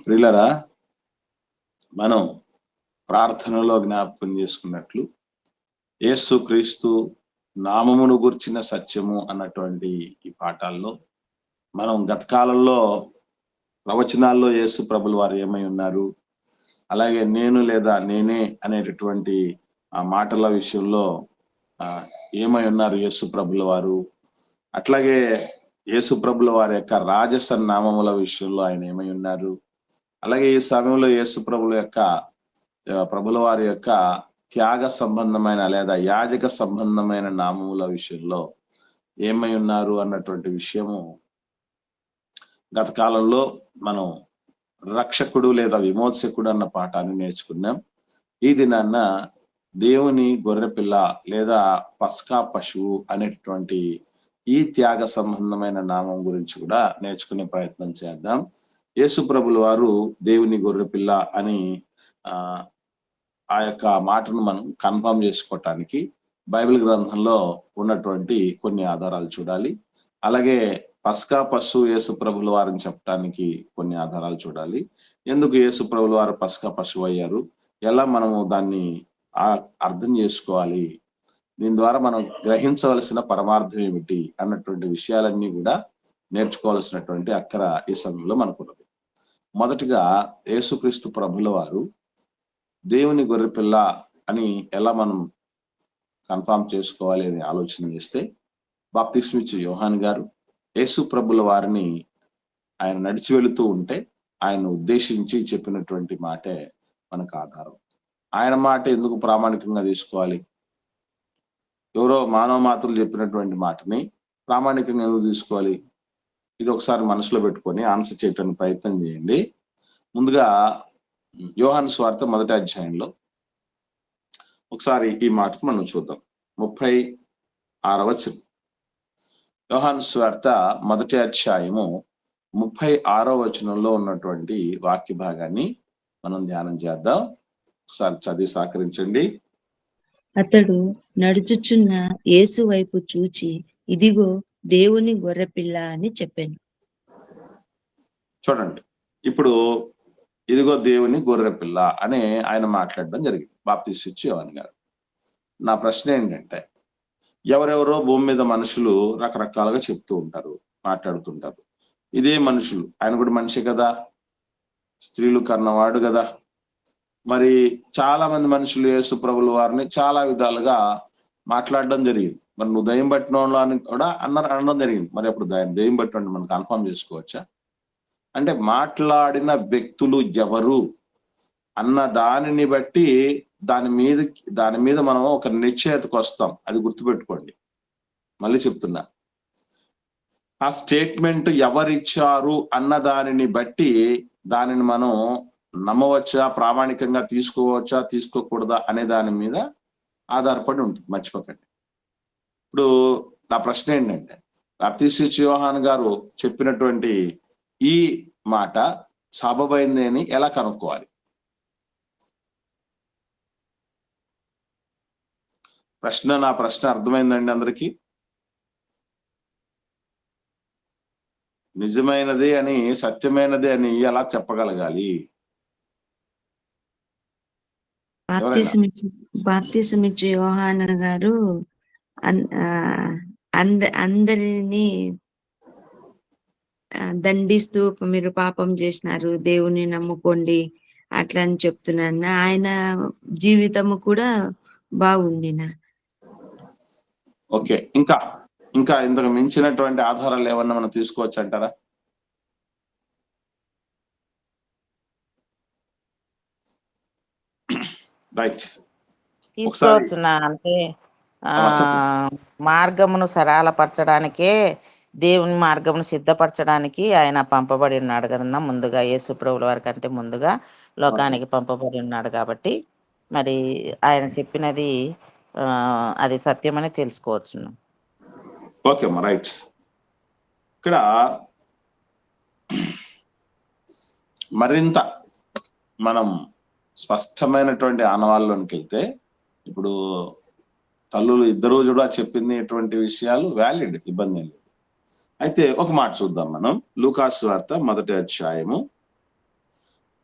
ప్రియులరా, మనం ప్రార్థనలో జ్ఞాపకం చేసుకున్నట్లు యేసు క్రీస్తు నామమును గుర్చిన సత్యము అన్నటువంటి ఈ పాఠాల్లో మనం గత కాలంలో ప్రవచనాల్లో యేసు ప్రభులు వారు ఏమై ఉన్నారు, అలాగే నేను లేదా నేనే అనేటటువంటి ఆ మాటల విషయంలో ఏమై ఉన్నారు యేసు ప్రభుల వారు, అట్లాగే యేసు ప్రభుల వారి యొక్క రాజస నామముల విషయంలో ఆయన ఏమై ఉన్నారు, అలాగే ఈ సమయంలో యేసు ప్రభుల వారి యొక్క త్యాగ సంబంధమైన లేదా యాజక సంబంధమైన నామముల విషయంలో ఏమై ఉన్నారు అన్నటువంటి విషయము గత కాలంలో మనం రక్షకుడు లేదా విమోచకుడు అన్న పాఠాన్ని నేర్చుకున్నాం. ఈ దినాన్న దేవుని గొర్రెపిల్ల లేదా పస్కా పశువు అనేటటువంటి ఈ త్యాగ సంబంధమైన నామం గురించి కూడా నేర్చుకునే ప్రయత్నం చేద్దాం. యేసు ప్రభుల వారు దేవుని గొర్రెపిల్ల అని ఆ యొక్క మాటను మనం కన్ఫర్మ్ చేసుకోవటానికి బైబిల్ గ్రంథంలో ఉన్నటువంటి కొన్ని ఆధారాలు చూడాలి. అలాగే పస్కా పశువు యేసు ప్రభుల వారిని చెప్పడానికి కొన్ని ఆధారాలు చూడాలి. ఎందుకు యేసు ప్రభుల వారు పస్కా పశువు అయ్యారు, ఎలా మనము దాన్ని అర్థం చేసుకోవాలి, దీని ద్వారా మనం గ్రహించవలసిన పరమార్థం ఏమిటి అన్నటువంటి విషయాలన్నీ కూడా నేర్చుకోవాల్సినటువంటి అక్కర ఈ సమయంలో మనకున్నది. మొదటిగా యేసుక్రీస్తు ప్రభుల వారు దేవుని గొర్రెపిల్ల అని ఎలా మనం కన్ఫర్మ్ చేసుకోవాలి అని ఆలోచన చేస్తే, బాప్తిస్మం ఇచ్చే యోహాన్ గారు యేసు ప్రభుల వారిని ఆయన నడిచి వెళుతూ ఉంటే ఆయన ఉద్దేశించి చెప్పినటువంటి మాటే మనకు ఆధారం. ఆయన మాట ఎందుకు ప్రామాణికంగా తీసుకోవాలి? ఎవరో మానవ మాతలు చెప్పినటువంటి మాటని ప్రామాణికంగా ఎందుకు తీసుకోవాలి? ఇది ఒకసారి మనసులో పెట్టుకొని ఆన్సర్ చేయడానికి ప్రయత్నం చేయండి. ముందుగా యోహాను సువార్త 1వ అధ్యాయంలో ఒకసారి ఈ మాటకు మనం చూద్దాం. 36వ వచనం. యోహాను సువార్త 1వ అధ్యాయము 36వ వచనంలో ఉన్నటువంటి వాక్య భాగాన్ని మనం ధ్యానం చేద్దాం. ఒకసారి చదివి సహకరించండి. అతడు నడుచుచున్న యేసు వైపు చూచి, ఇదిగో దేవుని గొర్రెపిల్ల అని చెప్పాను. చూడండి, ఇప్పుడు ఇదిగో దేవుని గొర్రెపిల్ల అని ఆయన మాట్లాడడం జరిగింది, బాప్తిస్మం ఇచ్చే యోహాన్ గారు. నా ప్రశ్న ఏంటంటే, ఎవరెవరో భూమి మీద మనుషులు రకరకాలుగా చెప్తూ ఉంటారు, మాట్లాడుతుంటారు. ఇదే మనుషులు, ఆయన కూడా మనిషి కదా, స్త్రీలు కన్నవాడు కదా, మరి చాలా మంది మనుషులు యేసు ప్రభుల వారిని చాలా విధాలుగా మాట్లాడడం జరిగింది. మరి నువ్వు దయ్యం పట్టిన వాళ్ళు అని కూడా అనడం జరిగింది. మరి అప్పుడు దయ్యం పట్టిన మనం కన్ఫర్మ్ చేసుకోవచ్చా? అంటే మాట్లాడిన వ్యక్తులు ఎవరు అన్న దానిని బట్టి దాని మీద మనం ఒక నిశ్చయతకు వస్తాం. అది గుర్తుపెట్టుకోండి. మళ్ళీ చెప్తున్నా, ఆ స్టేట్మెంట్ ఎవరిచ్చారు అన్న దానిని బట్టి దానిని మనం నమ్మవచ్చా, ప్రామాణికంగా తీసుకోవచ్చా, తీసుకోకూడదా అనే దాని మీద ఆధారపడి ఉంటుంది. మర్చిపోకండి. ఇప్పుడు నా ప్రశ్న ఏంటంటే, బాప్తిస్మం ఇచ్చే యోహాన్ గారు చెప్పినటువంటి ఈ మాట సబబైంది అని ఎలా కనుక్కోవాలి? నా ప్రశ్న అర్థమైందండి అందరికీ? నిజమైనది అని, సత్యమైనది అని ఎలా చెప్పగలగాలి? బాప్తిస్మం ఇచ్చే యోహాన్ గారు అందరినీ దండిస్తూ మీరు పాపం చేసినారు, దేవుని నమ్ముకోండి అట్లా అని చెప్తున్నాను. ఆయన జీవితము కూడా బాగుంది. ఓకే, ఇంకా ఇంతకు మించినటువంటి ఆధారాలు ఏమన్నా మనం తీసుకోవచ్చు అంటారా? రైట్, తీసుకోవచ్చు. అంటే మార్గమును సరళపరచడానికే, దేవుని మార్గమును సిద్ధపరచడానికి ఆయన పంపబడి ఉన్నాడు కదన్నా. ముందుగా యేసు ప్రభుల వారి కంటే ముందుగా లోకానికి పంపబడి ఉన్నాడు కాబట్టి మరి ఆయన చెప్పినది అది సత్యమని తెలుసుకోవచ్చు. ఓకే అమ్మా, రైట్. ఇక్కడ మరింత మనం స్పష్టమైనటువంటి ఆనవాళ్ళలోనికి వెళ్తే, ఇప్పుడు తల్లులు ఇద్దరు కూడా చెప్పింది ఎటువంటి విషయాలు వ్యాలిడ్, ఇబ్బంది లేదు. అయితే ఒక మాట చూద్దాం మనం. లూకాసు వార్త 1వ అధ్యాయము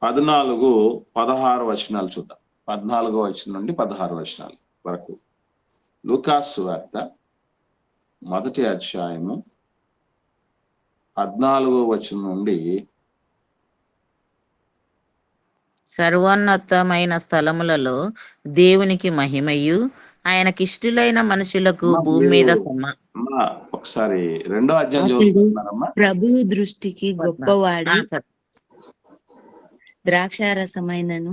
14, 16 వచనాలు చూద్దాం. 14వ వచనం నుండి 16 వచనాలు వరకు. లూకాసు సువార్త 1వ అధ్యాయము 14వ వచనం నుండి సర్వోన్నతమైన స్థలములలో దేవునికి మహిమయు ఆయనకిష్టులైన మనుషులకు భూమి మీద ఒకసారి 2వ అధ్యాయం అతడు చదువుతున్నారమ్మా. ప్రభువు దృష్టికి గొప్పవాడై ద్రాక్షారసమైనను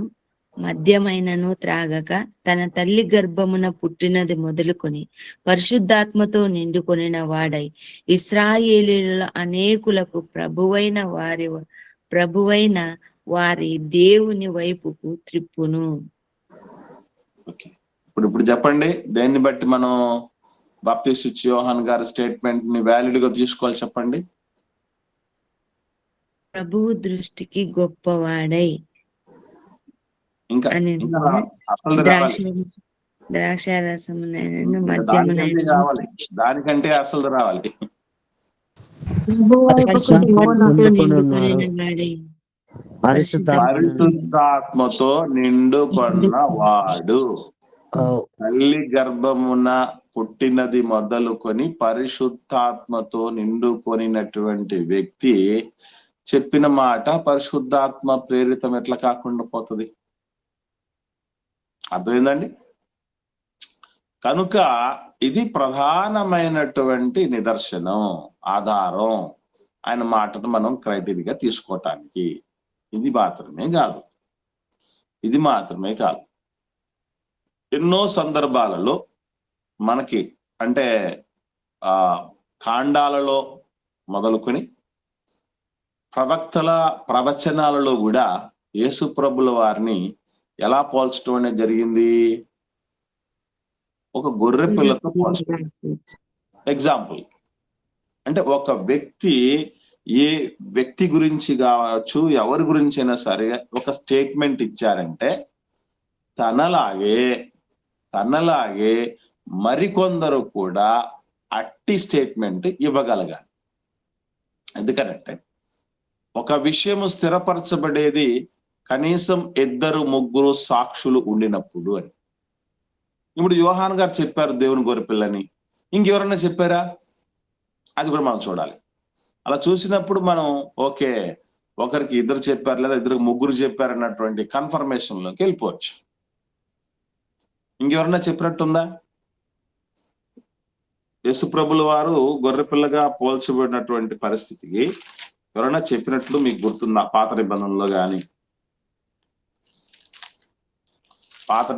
మద్యమైనను త్రాగక తన తల్లి గర్భమున పుట్టినది మొదలుకొని పరిశుద్ధాత్మతో నిండుకొనిన వాడై ఇశ్రాయేలీయుల అనేకులకు ప్రభువైన వారి దేవుని వైపుకు త్రిప్పును. ఇప్పుడు చెప్పండి, దేన్ని బట్టి మనం బాప్టిస్ట్ యోహాన్ గారి స్టేట్మెంట్ ని వ్యాలిడ్ గా తీసుకోవాలి చెప్పండి. ప్రభువు దృష్టికి గొప్పవాడై ఇంకా ద్రాక్షారసం దానికంటే అసలు రావాలి. పరిశుద్ధాత్మతో నిండుకొన్న వాడు, తల్లి గర్భమున పుట్టినది మొదలుకొని పరిశుద్ధాత్మతో నిండుకొనినటువంటి వ్యక్తి చెప్పిన మాట పరిశుద్ధాత్మ ప్రేరితం ఎట్లా కాకుండా పోతుంది? అర్థమైందండి? కనుక ఇది ప్రధానమైనటువంటి నిదర్శనం, ఆధారం ఆయన మాటను మనం క్రైటీరియా తీసుకోవటానికి. ఇది మాత్రమే కాదు, ఎన్నో సందర్భాలలో మనకి అంటే కాండాలలో మొదలుకొని ప్రవక్తల ప్రవచనాలలో కూడా యేసు ప్రభుల వారిని ఎలా పోల్చడం అనేది జరిగింది? ఒక గొర్రె పిల్లతో పోల్చడం. ఎగ్జాంపుల్ అంటే ఒక వ్యక్తి, ఏ వ్యక్తి గురించి కావచ్చు, ఎవరి గురించి అయినా సరే ఒక స్టేట్మెంట్ ఇచ్చారంటే తనలాగే మరికొందరు కూడా అట్టి స్టేట్మెంట్ ఇవ్వగలగాలి. ఎందుకంటే ఒక విషయము స్థిరపరచబడేది కనీసం 2-3 సాక్షులు ఉండినప్పుడు అని. ఇప్పుడు యోహాన్ గారు చెప్పారు దేవుని గొర్రెపిల్లని, ఇంకెవరన్నా చెప్పారా? అది కూడా మనం చూడాలి. అలా చూసినప్పుడు మనం ఓకే, ఒకరికి 2 చెప్పారు లేదా 3 చెప్పారు అన్నటువంటి కన్ఫర్మేషన్ లోకి వెళ్ళిపోవచ్చు. ఇంకెవరన్నా చెప్పినట్టుందా? యేసు ప్రభుల వారు గొర్రెపిల్లగా పోల్చబడినటువంటి పరిస్థితికి ఎవరైనా చెప్పినట్లు మీకు గుర్తుందా? పాత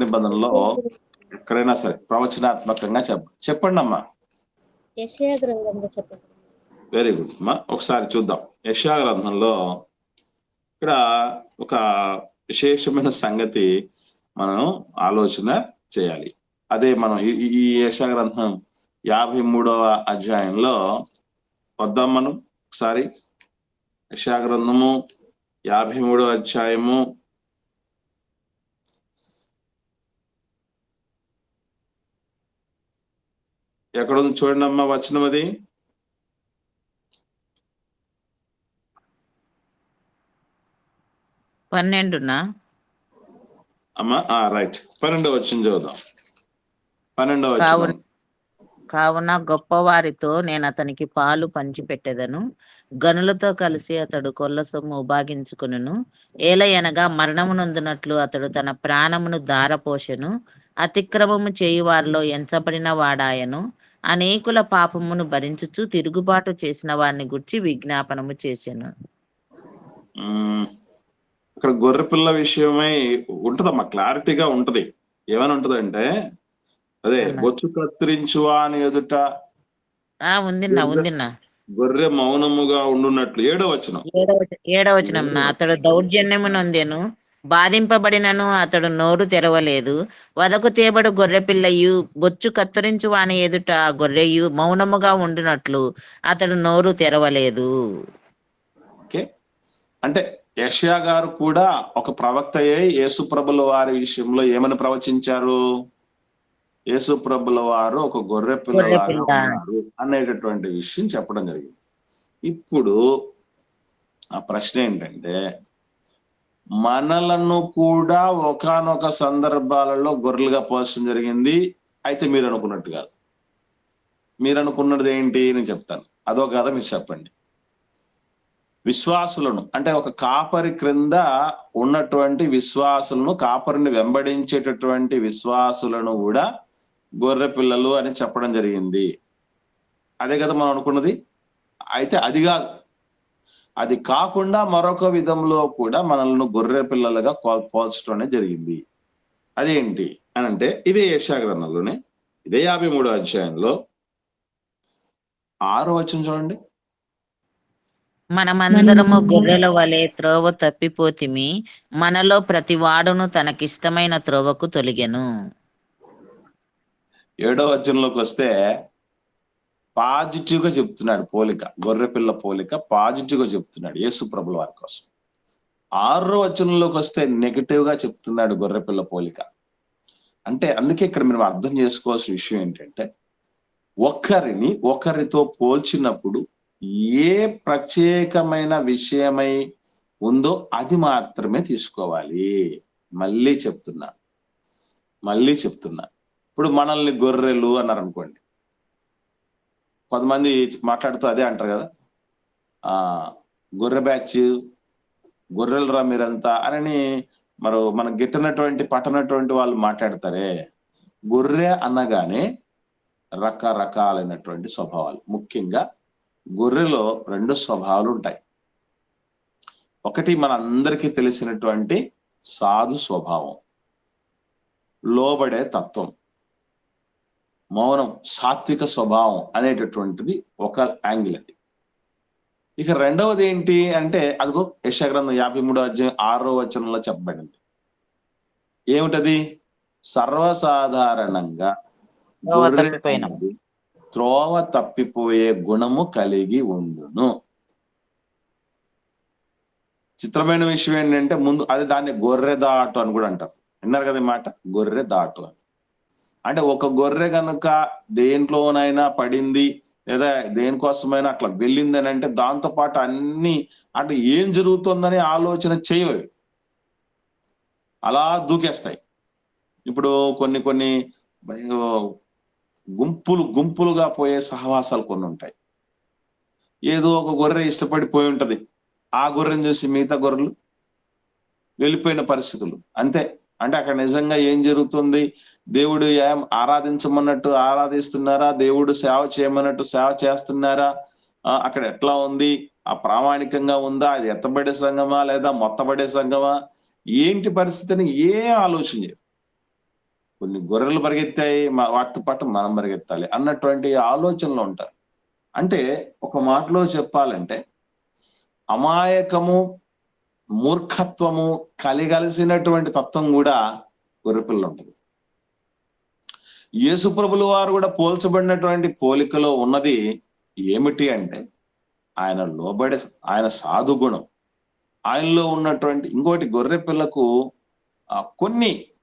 నిబంధనలో ఎక్కడైనా సరే ప్రవచనాత్మకంగా చెప్పండి అమ్మా. వెరీ గుడ్ అమ్మా. ఒకసారి చూద్దాం యెషయా గ్రంథంలో. ఇక్కడ ఒక విశేషమైన సంగతి మనం ఆలోచన చేయాలి. అదే మనం ఈ యెషయా గ్రంథం 53వ అధ్యాయంలో వద్దాం మనం ఒకసారి. యెషయా గ్రంథము 53వ అధ్యాయము ఎక్కడుంది చూడండి అమ్మా వచనం. అది 12 అమ్మా. రైట్, 12వ వచనం చదువుదాం. 12వ వచనం. కావున గొప్పవారితో నేను అతనికి పాలు పంచిపెట్టెదను, గనులతో కలిసి అతడు కొల్ల సొమ్ము ఉపాగించుకును. ఏలయనగా మరణమునందునట్లు అతడు తన ప్రాణమును ధారపోసెను, అతిక్రమము చేయు వారిలో ఎంచబడిన వాడాయను, అనేకుల పాపమును భరించుచు తిరుగుబాటు చేసిన వారిని గుర్చి విజ్ఞాపనము చేసెను. ఇక్కడ గొర్రెపిల్ల విషయమై ఉంటదమ్మా, క్లారిటీగా ఉంటది. ఏమని ఉంటదంటే, అదే బొచ్చు కత్తిరించు అని ఎదుట ఉందిన్నా గొర్రె మౌనముగా ఉండున్నట్లు. 7వ వచనం. అతడు దౌర్జన్యము నొందెను, బాధింపబడినను అతడు నోరు తెరవలేదు. వదకు తేబడు గొర్రె పిల్లయు బొచ్చు కత్తిరించు వాని ఎదుట గొర్రెయు మౌనముగా ఉండునట్లు అతడు నోరు తెరవలేదు. ఓకే, అంటే యెషయా గారు కూడా ఒక ప్రవక్తయే యేసు ప్రభుల వారి విషయంలో ఏమని ప్రవచించారు? యేసు ప్రభుల వారు ఒక గొర్రె పిల్లలాగా ఉన్నారు అనేటటువంటి విషయం చెప్పడం జరిగింది. ఇప్పుడు ఆ ప్రశ్న ఏంటంటే, మనలను కూడా ఒకానొక సందర్భాలలో గొర్రెలుగా పోల్చడం జరిగింది. అయితే మీరు అనుకున్నట్టు కాదు. మీరు అనుకున్నది ఏంటి నేను చెప్తాను. అదో కాదా మీరు చెప్పండి. విశ్వాసులను అంటే ఒక కాపరి క్రింద ఉన్నటువంటి విశ్వాసులను, కాపరిని వెంబడించేటటువంటి విశ్వాసులను కూడా గొర్రె పిల్లలు అని చెప్పడం జరిగింది. అదే కదా మనం అనుకున్నది. అయితే అది కాదు, అది కాకుండా మరొక విధంలో కూడా మనల్ని గొర్రె పిల్లలుగా పోల్చడం అనేది జరిగింది. అదేంటి అని అంటే ఇదే యెషయా గ్రంథంలోనే ఇదే 53వ అధ్యాయంలో 6వ వచనం చూడండి. మనమందరము గొర్రెల వలె త్రోవ తప్పిపోతిమి, మనలో ప్రతి వాడును తనకిష్టమైన త్రోవకు తొలిగెను. 7వ వచనంలోకి వస్తే పాజిటివ్ గా చెప్తున్నాడు పోలిక, గొర్రె పిల్ల పోలిక పాజిటివ్ గా చెప్తున్నాడు యేసు ప్రభుల వారి కోసం. 6వ వచనంలోకి వస్తే నెగిటివ్ గా చెప్తున్నాడు గొర్రె పిల్ల పోలిక. అంటే అందుకే ఇక్కడ మీరు అర్థం చేసుకోవాల్సిన విషయం ఏంటంటే, ఒకరిని ఒకరితో పోల్చినప్పుడు ఏ ప్రత్యేకమైన విషయమై ఉందో అది మాత్రమే తీసుకోవాలి. మళ్ళీ చెప్తున్నా. ఇప్పుడు మనల్ని గొర్రెలు అన్నారు అనుకోండి, కొంతమంది మాట్లాడుతూ అదే అంటారు కదా, గొర్రె బ్యాచ్, గొర్రెలు రా మీరంతా అని మనకు గిట్టనటువంటి పట్టనటువంటి వాళ్ళు మాట్లాడతారే. గొర్రె అనగానే రకరకాలైనటువంటి స్వభావాలు, ముఖ్యంగా గొర్రెలో 2 స్వభావాలు ఉంటాయి. ఒకటి మన అందరికీ తెలిసినటువంటి సాధు స్వభావం, లోబడే తత్వం, మౌనం, సాత్విక స్వభావం అనేటటువంటిది ఒక యాంగిల్. అది ఇక రెండవది ఏంటి అంటే అదిగో యెషయా గ్రంథం 53వ అధ్యాయం 6వ వచనంలో చెప్పబడింది. ఏమిటది? సర్వసాధారణంగా త్రోవ తప్పిపోయే గుణము కలిగి ఉండును. చిత్రమైన విషయం ఏంటంటే ముందు అది దాన్ని గొర్రె దాటు అని కూడా అంటారు. విన్నారు కదా ఈ మాట, గొర్రె దాటు అని. అంటే ఒక గొర్రె కనుక దేంట్లోనైనా పడింది లేదా దేనికోసమైనా అట్లా వెళ్ళింది అని అంటే దాంతో పాటు అన్ని అటు ఏం జరుగుతుందని ఆలోచన చేయవు, అలా దూకేస్తాయి. ఇప్పుడు కొన్ని గుంపులుగా పోయే సహవాసాలు కొన్ని ఉంటాయి. ఏదో ఒక గొర్రె ఇష్టపడిపోయి ఉంటది, ఆ గొర్రెని చూసి మిగతా గొర్రెలు వెళ్ళిపోయిన పరిస్థితులు అంతే. అంటే అక్కడ నిజంగా ఏం జరుగుతుంది, దేవుడు ఆరాధించమన్నట్టు ఆరాధిస్తున్నారా, దేవుడు సేవ చేయమన్నట్టు సేవ చేస్తున్నారా, అక్కడ ఎట్లా ఉంది, ఆ ప్రామాణికంగా ఉందా, అది ఎత్తబడే సంఘమా లేదా మొత్తబడే సంఘమా, ఏంటి పరిస్థితిని ఏం ఆలోచన చేయరు. కొన్ని గొర్రెలు పరిగెత్తాయి, వాటితో పాటు మనం పరిగెత్తాలి అన్నటువంటి ఆలోచనలో ఉంటారు. అంటే ఒక మాటలో చెప్పాలంటే అమాయకము, మూర్ఖత్వము కలిగలిసినటువంటి తత్వం కూడా గొర్రెపిల్ల ఉంటుంది. యేసు ప్రభుల వారు కూడా పోల్చబడినటువంటి పోలికలో ఉన్నది ఏమిటి అంటే ఆయన సాధు గుణం, ఆయనలో ఉన్నటువంటి ఇంకోటి. గొర్రె పిల్లకు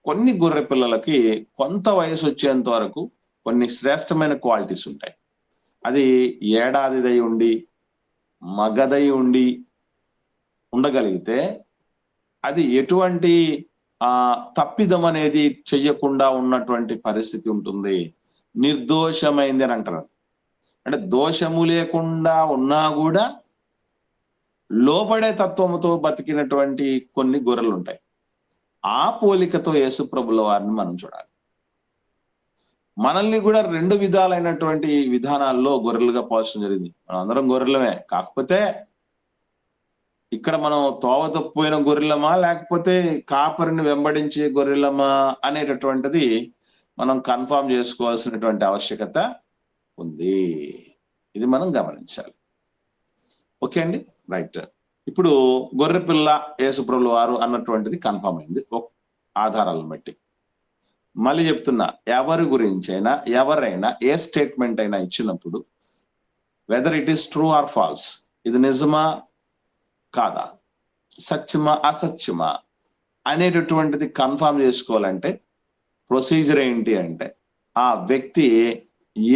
కొన్ని గొర్రె పిల్లలకి కొంత వయసు వచ్చేంత వరకు కొన్ని శ్రేష్టమైన క్వాలిటీస్ ఉంటాయి. అది ఏడాదిదై ఉండి మగదై ఉండి ఉండగలిగితే అది ఎటువంటి తప్పిదం అనేది చెయ్యకుండా ఉన్నటువంటి పరిస్థితి ఉంటుంది. నిర్దోషమైంది అని అంటారు. అంటే దోషము లేకుండా ఉన్నా కూడా లోబడే తత్వముతో బతికినటువంటి కొన్ని గొర్రెలు ఉంటాయి. ఆ పోలికతో యేసు ప్రభుల వారిని మనం చూడాలి. మనల్ని కూడా 2 విధాలైనటువంటి విధానాల్లో గొర్రెలుగా పోల్చడం జరిగింది. మనం అందరం గొర్రెలమే, కాకపోతే ఇక్కడ మనం తోవ తప్పిపోయిన గొర్రెలమా లేకపోతే కాపరిని వెంబడించే గొర్రెలమా అనేటటువంటిది మనం కన్ఫర్మ్ చేసుకోవాల్సినటువంటి ఆవశ్యకత ఉంది. ఇది మనం గమనించాలి. ఓకే అండి, రైట్. ఇప్పుడు గొర్రె పిల్ల యేసు ప్రభుల వారు అన్నటువంటిది కన్ఫర్మ్ అయింది ఆధారాలను బట్టి. మళ్ళీ చెప్తున్నా, ఎవరి గురించైనా ఎవరైనా ఏ స్టేట్మెంట్ అయినా ఇచ్చినప్పుడు whether it is true or false, ఇది నిజమా కాదా, సత్యమా అసత్యమా అనేటటువంటిది కన్ఫర్మ్ చేసుకోవాలంటే ప్రొసీజర్ ఏంటి అంటే ఆ వ్యక్తి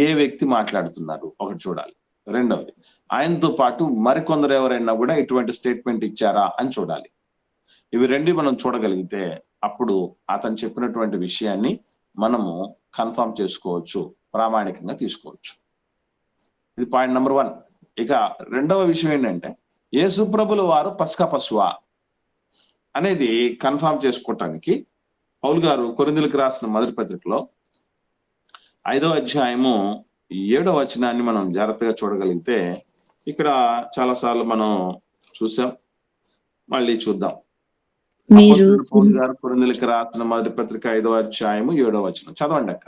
ఏ వ్యక్తి మాట్లాడుతున్నారు ఒకటి చూడాలి. రెండవది, ఆయనతో పాటు మరికొందరు ఎవరైనా కూడా ఇటువంటి స్టేట్మెంట్ ఇచ్చారా అని చూడాలి. ఇవి రెండు మనం చూడగలిగితే అప్పుడు అతను చెప్పినటువంటి విషయాన్ని మనము కన్ఫర్మ్ చేసుకోవచ్చు, ప్రామాణికంగా తీసుకోవచ్చు. ఇది పాయింట్ నెంబర్ 1. ఇక రెండవ విషయం ఏంటంటే యేసుప్రభుల వారు పస్కా పశువా అనేది కన్ఫర్మ్ చేసుకోవటానికి పౌలు గారు కొరింథీయులకు రాసిన మొదటి పత్రికలో 5వ అధ్యాయము 7వ వచనాన్ని మనం జాగ్రత్తగా చూడగలిగితే ఇక్కడ చాలా సార్లు మనం చూసాం, మళ్ళీ చూద్దాం. పౌలు గారు కొరింథీయులకు రాసిన మొదటి పత్రిక 5వ అధ్యాయము 7వ వచనం చదవండి అక్క.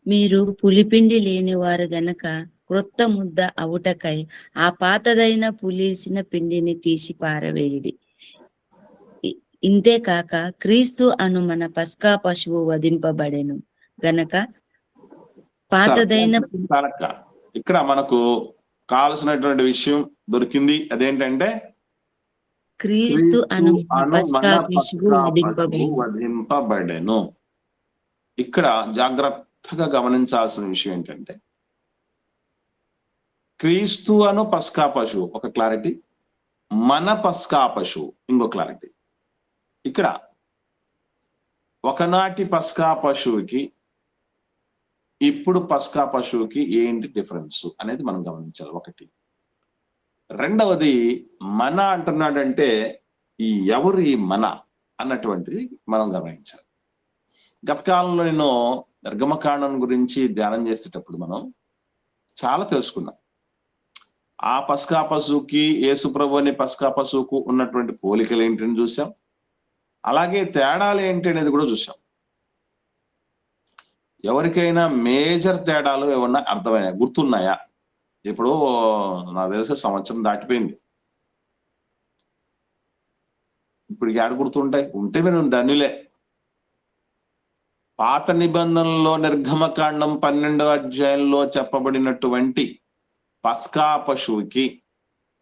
మీరు పులిపిండి లేని వారు గనక క్రొత్త ముద్ద అవుటకై ఆ పాతదైన పులిసిన పిండిని తీసి పారవేయుడి. ఇంతేకాక క్రీస్తు అను మన పస్కా పశువు వధింపబడెను గనక పాతదైన ఇక్కడ మనకు కావలసినటువంటి విషయం దొరికింది. అదేంటంటే క్రీస్తు అను పస్కా పశువు వధింపబడెను. ఇక్కడ జాగ్రత్తగా గమనించాల్సిన విషయం ఏంటంటే క్రీస్తు అను పస్కా పశువు ఒక క్లారిటీ, మన పస్కా పశువు ఇంకో క్లారిటీ. ఇక్కడ ఒకనాటి పస్కా పశువుకి ఇప్పుడు పస్కా పశువుకి ఏంటి డిఫరెన్స్ అనేది మనం గమనించాలి. ఒకటి. రెండవది మన అంటున్నాడంటే ఈ ఎవరు ఈ మన అన్నటువంటిది మనం గమనించాలి. గతకాలంలో నేను నిర్గమకాండం గురించి ధ్యానం చేసేటప్పుడు మనం చాలా తెలుసుకున్నాం. ఆ పస్కా పశువుకి యేసుప్రభు అనే పస్కా పశువుకు ఉన్నటువంటి పోలికలు ఏంటని చూసాం, అలాగే తేడాలు ఏంటి అనేది కూడా చూసాం. ఎవరికైనా మేజర్ తేడాలు ఏమన్నా అర్థమైనా గుర్తున్నాయా? ఇప్పుడు నాకు తెలిసి సంవత్సరం దాటిపోయింది, ఇప్పుడు ఏడ గుర్తుంటాయి? ఉంటే మీరు ధన్యులే. పాత నిబంధనలో నిర్గమకాండం 12వ అధ్యాయంలో చెప్పబడినటువంటి పస్కా పశువుకి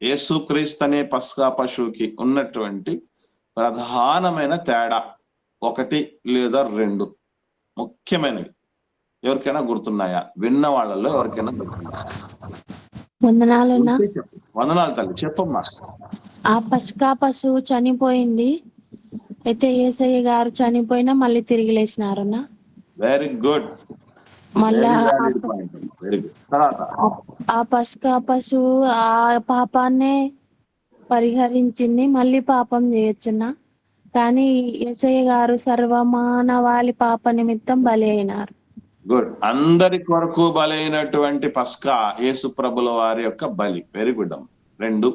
యేసుక్రీస్తు అనే పస్కా పశువుకి ఉన్నటువంటి ప్రధానమైన తేడా ఒకటి లేదా రెండు ముఖ్యమైనవి ఎవరికైనా గుర్తున్నాయా? విన్న వాళ్ళలో ఎవరికైనా గుర్తున్నాయా? వందనాలు తల్లి, చెప్పమ్మా. ఆ పస్కా పశువు చనిపోయింది, అయితే యేసయ్య గారు చనిపోయినా మళ్ళీ తిరిగి లేచినారున్నా. Very good. మళ్ళా వెరీ గుడ్. ఆ పస్కా పశువు ఆ పాపాన్నే పరిహరించింది, మళ్ళీ పాపం చేయొచ్చున్నా. కానీ యేసయ్య గారు సర్వమానవాళి పాప నిమిత్తం బలి అయినారు. గుడ్. అందరి కొరకు బలైనటువంటి పస్కా యేసు ప్రభుల వారి యొక్క బలి. వెరీ గుడ్ అమ్మ. రెండు.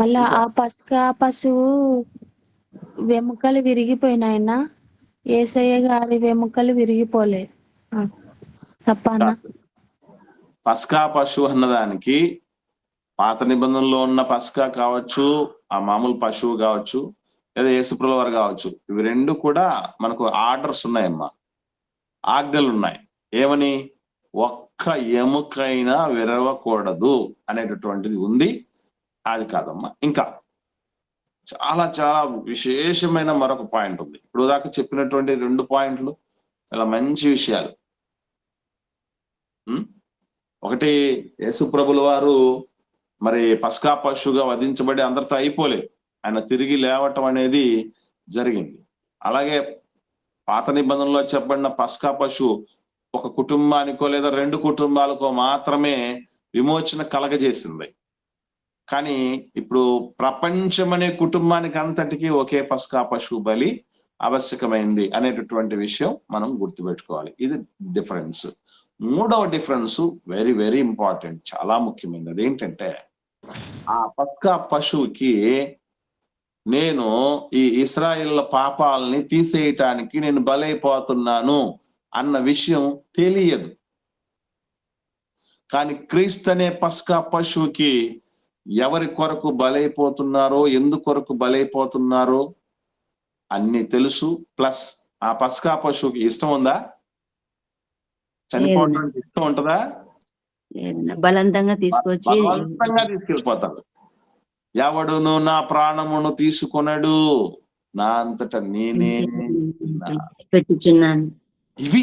మళ్ళా ఆ పస్కా పశువు వెముకలు విరిగిపోయినాయన్నా, యేసయ్య గారి వెముకలు విరిగిపోలేదు. తప్పన్నా? పస్కా పశువు అన్నదానికి పాత నిబంధనలో ఉన్న పస్కా కావచ్చు, ఆ మామూలు పశువు కావచ్చు, లేదా యేసుప్రభుల వారు కావచ్చు, ఇవి రెండు కూడా మనకు ఆర్డర్స్ ఉన్నాయమ్మా, ఆజ్ఞలు ఉన్నాయి. ఏమని? ఒక్క ఎముకైనా విరవకూడదు అనేటటువంటిది ఉంది. అది కాదమ్మా, ఇంకా చాలా చాలా విశేషమైన మరొక పాయింట్ ఉంది. ఇప్పుడు దాకా చెప్పినటువంటి 2 పాయింట్లు చాలా మంచి విషయాలు. ఒకటి, యేసుప్రభుల వారు మరి పస్కా పశువుగా వధించబడి అందరితో అయిపోలేదు, ఆయన తిరిగి లేవటం అనేది జరిగింది. అలాగే పాత నిబంధనలో చెప్పబడిన పస్కా పశువు ఒక కుటుంబానికో లేదా 2 కుటుంబాలకో మాత్రమే విమోచన కలగజేసింది. కానీ ఇప్పుడు ప్రపంచం అనే కుటుంబానికి అంతటికీ ఒకే పస్కా పశువు బలి ఆవశ్యకమైంది అనేటటువంటి విషయం మనం గుర్తుపెట్టుకోవాలి. ఇది డిఫరెన్స్. మూడవ డిఫరెన్స్ వెరీ వెరీ ఇంపార్టెంట్, చాలా ముఖ్యమైనది. అదేంటంటే ఆ పస్కా పశువుకి నేను ఈ ఇశ్రాయేళ్ల పాపాలని తీసేయటానికి నేను బలైపోతున్నాను అన్న విషయం తెలియదు. కానీ క్రీస్తు అనే పస్కా పశువుకి ఎవరి కొరకు బలైపోతున్నారో, ఎందుకొరకు బలైపోతున్నారో అన్ని తెలుసు. ప్లస్ ఆ పస్కా పశువుకి ఇష్టం ఉందా? చనిపోవడానికి ఇష్టం ఉంటుందా? బలవంతంగా తీసుకెళ్ళిపోతాడు. ఎవడును నా ప్రాణమును తీసుకొనడు, నా అంతటా నేనే పెట్టుచున్నాను. ఇవి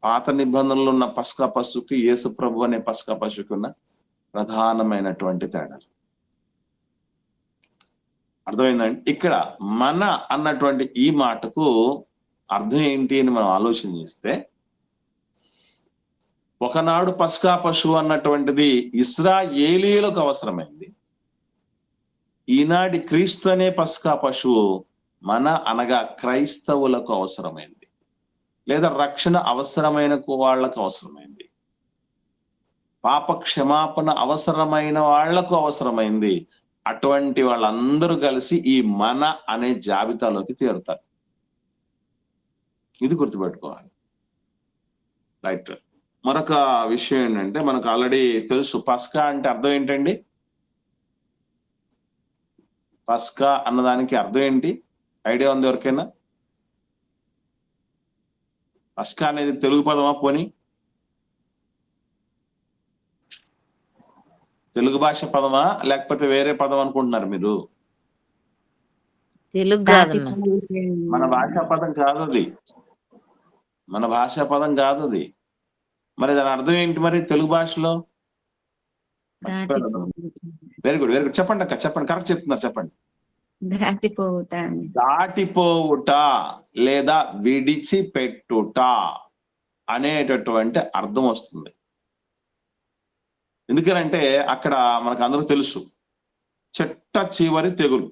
పాత నిబంధనలో ఉన్న పస్కా పశువుకి యేసు ప్రభు అనే పస్కా పశువుకి ఉన్న ప్రధానమైనటువంటి తేడాలు. అర్థమైందండి. ఇక్కడ మన అన్నటువంటి ఈ మాటకు అర్థం ఏంటి అని మనం ఆలోచన చేస్తే, ఒకనాడు పస్కా పశువు అన్నటువంటిది ఇశ్రాయేలీయులకు అవసరమైంది. ఈనాటి క్రీస్తు అనే పస్కా పశువు మన అనగా క్రైస్తవులకు అవసరమైంది, లేదా రక్షణ అవసరమైన వాళ్లకు అవసరమైంది, పాప క్షమాపణ అవసరమైన వాళ్లకు అవసరమైంది. అటువంటి వాళ్ళందరూ కలిసి ఈ మన అనే జాబితాలోకి చేరుతారు. ఇది గుర్తుపెట్టుకోవాలి. రైట్. మరొక విషయం ఏంటంటే, మనకు ఆల్రెడీ తెలుసు పస్కా అంటే అర్థం ఏంటండి? పస్కా అన్నదానికి అర్థం ఏంటి? ఐడియా ఉంది ఎవరికైనా? పస్కా అనేది తెలుగు పదమా? పోనీ తెలుగు భాష పదమా లేకపోతే వేరే పదం అనుకుంటున్నారు మీరు? తెలుగు కాదన్న, మన భాషా పదం కాదు అది, మన భాషా పదం కాదు అది. మరి దాని అర్థం ఏంటి మరి తెలుగు భాషలో? Very good, very good. చెప్పండి అక్క, చెప్పండి. కరెక్ట్ చెప్తున్నారు, చెప్పండి. దాటిపోవుట లేదా విడిచిపెట్టుట అనేటటువంటి అర్థం వస్తుంది. ఎందుకనంటే అక్కడ మనకు అందరూ తెలుసు, చిట్ట చివరి తెగులు,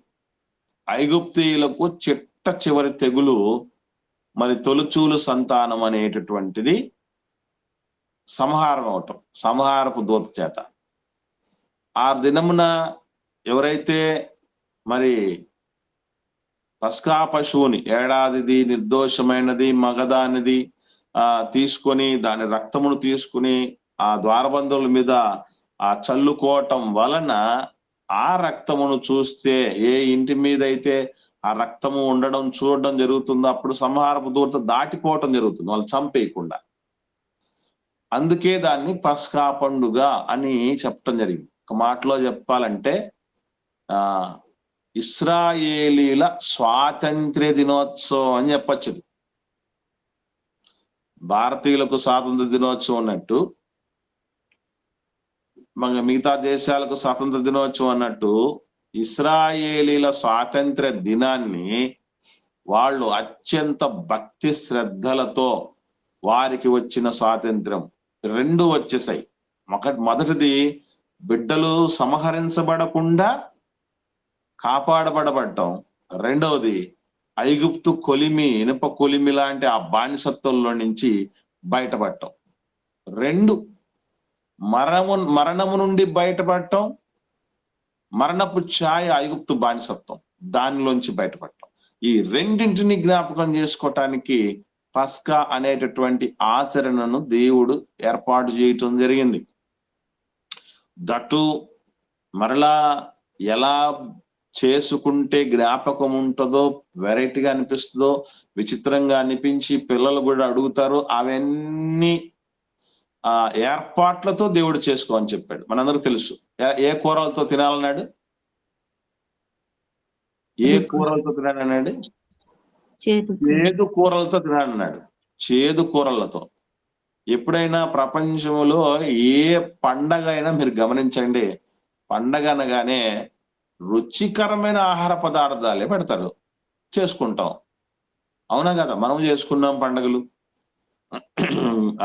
ఐగుప్తీయులకు చిట్ట చివరి తెగులు మరి తొలుచూలు సంతానం అనేటటువంటిది సంహారం అవటం, సంహారపు దూత చేత. ఆ దినమున ఎవరైతే మరి పస్కా పశువుని, ఏడాదిది నిర్దోషమైనది మగదానిది తీసుకొని దాని రక్తమును తీసుకుని ఆ ద్వారబంధువుల మీద ఆ చల్లుకోవటం వలన, ఆ రక్తమును చూస్తే ఏ ఇంటి మీద అయితే ఆ రక్తము ఉండడం చూడడం జరుగుతుందో అప్పుడు సంహారపు దూత దాటిపోవటం జరుగుతుంది, వాళ్ళు చంపేయకుండా. అందుకే దాన్ని పస్కా పండుగ అని చెప్పటం జరిగింది. ఒక మాటలో చెప్పాలంటే ఇశ్రాయేలీల స్వాతంత్ర్య దినోత్సవం అని చెప్పచ్చు. భారతీయులకు స్వాతంత్ర దినోత్సవం అన్నట్టు, మిగతా దేశాలకు స్వాతంత్ర దినోత్సవం అన్నట్టు, ఇశ్రాయేలీల స్వాతంత్ర్య దినాన్ని వాళ్ళు అత్యంత భక్తి శ్రద్ధలతో వారికి వచ్చిన స్వాతంత్ర్యం రెండు వచ్చేసాయి. మొదటిది బిడ్డలు సంహరించబడకుండా కాపాడబడబడటం, రెండవది ఐగుప్తు కొలిమి, ఇనుప కొలిమి లాంటి ఆ బానిసత్వంలో నుంచి బయటపడటం. రెండు, మరణము నుండి బయటపడటం, మరణపు ఛాయ ఐగుప్తు బానిసత్వం, దానిలోంచి బయటపడటం. ఈ రెండింటిని జ్ఞాపకం చేసుకోవటానికి పస్కా అనేటటువంటి ఆచరణను దేవుడు ఏర్పాటు చేయటం జరిగింది. దట్టు మరలా ఎలా చేసుకుంటే జ్ఞాపకం ఉంటుందో, వెరైటీగా అనిపిస్తుందో, విచిత్రంగా అనిపించి పిల్లలు కూడా అడుగుతారు, అవన్నీ ఏర్పాట్లతో దేవుడు చేసుకోమని చెప్పాడు. మనందరూ తెలుసు. ఏ కూరలతో తినాలన్నాడు? ఏ కూరలతో తినాలన్నాడు? చేదు కూరలతో తినాలన్నాడు. చేదు కూరలతో. ఎప్పుడైనా ప్రపంచంలో ఏ పండగ అయినా మీరు గమనించండి, పండగ అనగానే రుచికరమైన ఆహార పదార్థాలే పెడతారు, చేసుకుంటాం. అవునా కదా? మనం చేసుకున్నాం పండుగలు.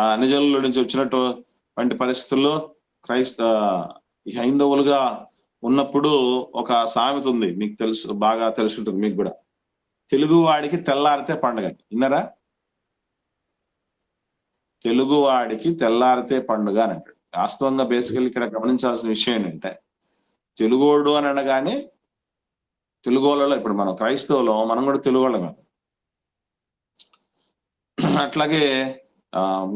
అన్ని జనుల నుంచి వచ్చినటువంటి పరిస్థితుల్లో హైందవులుగా ఉన్నప్పుడు ఒక సామెత ఉంది, మీకు తెలుసు, బాగా తెలిసి ఉంటుంది మీకు కూడా. తెలుగు వాడికి తెల్లారితే పండుగ. విన్నారా? తెలుగు వాడికి తెల్లారితే పండుగ అని అంటాడు. వాస్తవంగా బేసికల్ ఇక్కడ గమనించాల్సిన విషయం ఏంటంటే, తెలుగోడు అని అనగానే తెలుగు వాళ్ళలో, ఇప్పుడు మనం క్రైస్తవులం, మనం కూడా తెలుగు వాళ్ళం కదా. అట్లాగే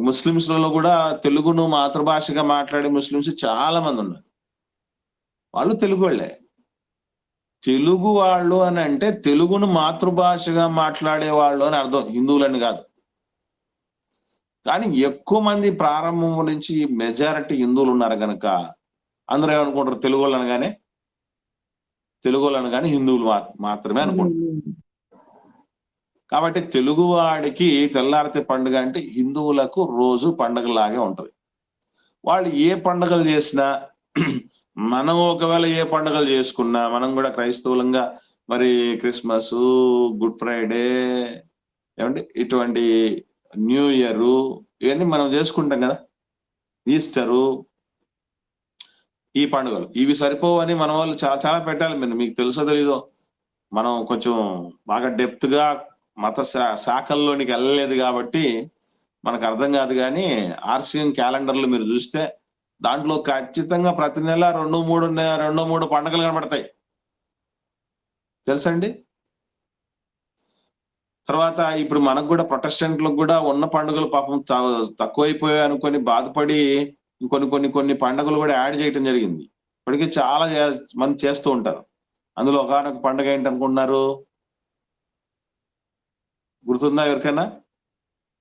ముస్లింస్లలో కూడా తెలుగును మాతృభాషగా మాట్లాడే ముస్లింస్ చాలా మంది ఉన్నారు. వాళ్ళు తెలుగు వాళ్ళే. తెలుగు వాళ్ళు అని అంటే తెలుగును మాతృభాషగా మాట్లాడే వాళ్ళు అని అర్థం, హిందువులని కాదు. కానీ ఎక్కువ మంది ప్రారంభం నుంచి మెజారిటీ హిందువులు ఉన్నారు కనుక అందరూ ఏమనుకుంటారు, తెలుగు వాళ్ళు అనగానే హిందువులు మాత్రమే అనుకుంటారు. కాబట్టి తెలుగువాడికి తెల్లారితే పండుగ అంటే హిందువులకు రోజు పండుగలాగే ఉంటది. వాళ్ళు ఏ పండుగలు చేసినా, మనం ఒకవేళ ఏ పండుగలు చేసుకున్నా, మనం కూడా క్రైస్తవులంగా మరి క్రిస్మస్, గుడ్ ఫ్రైడే, ఏమంటే ఇటువంటి న్యూ ఇయర్ ఇవన్నీ మనం చేసుకుంటాం కదా, ఈస్టరు, ఈ పండుగలు ఇవి సరిపోవని మన వాళ్ళు చాలా చాలా పెట్టాలి. మీకు తెలుసో తెలీదో, మనం కొంచెం బాగా డెప్త్ గా మత శాఖల్లోనికి వెళ్ళలేదు కాబట్టి మనకు అర్థం కాదు. కానీ ఆర్సిఎం క్యాలెండర్లు మీరు చూస్తే దాంట్లో ఖచ్చితంగా ప్రతి నెల 2-3 పండుగలు కనబడతాయి, తెలుసండి. తర్వాత ఇప్పుడు మనకు కూడా ప్రొటెస్టెంట్లకు కూడా ఉన్న పండుగలు పాపం తక్కువైపోయాయి అనుకొని బాధపడి కొన్ని పండుగలు కూడా యాడ్ చేయటం జరిగింది. ఇప్పటికీ చాలా మంది చేస్తూ ఉంటారు. అందులో ఒకనొక పండుగ ఏంటి అనుకుంటున్నారు? గుర్తుందా ఎవరికైనా?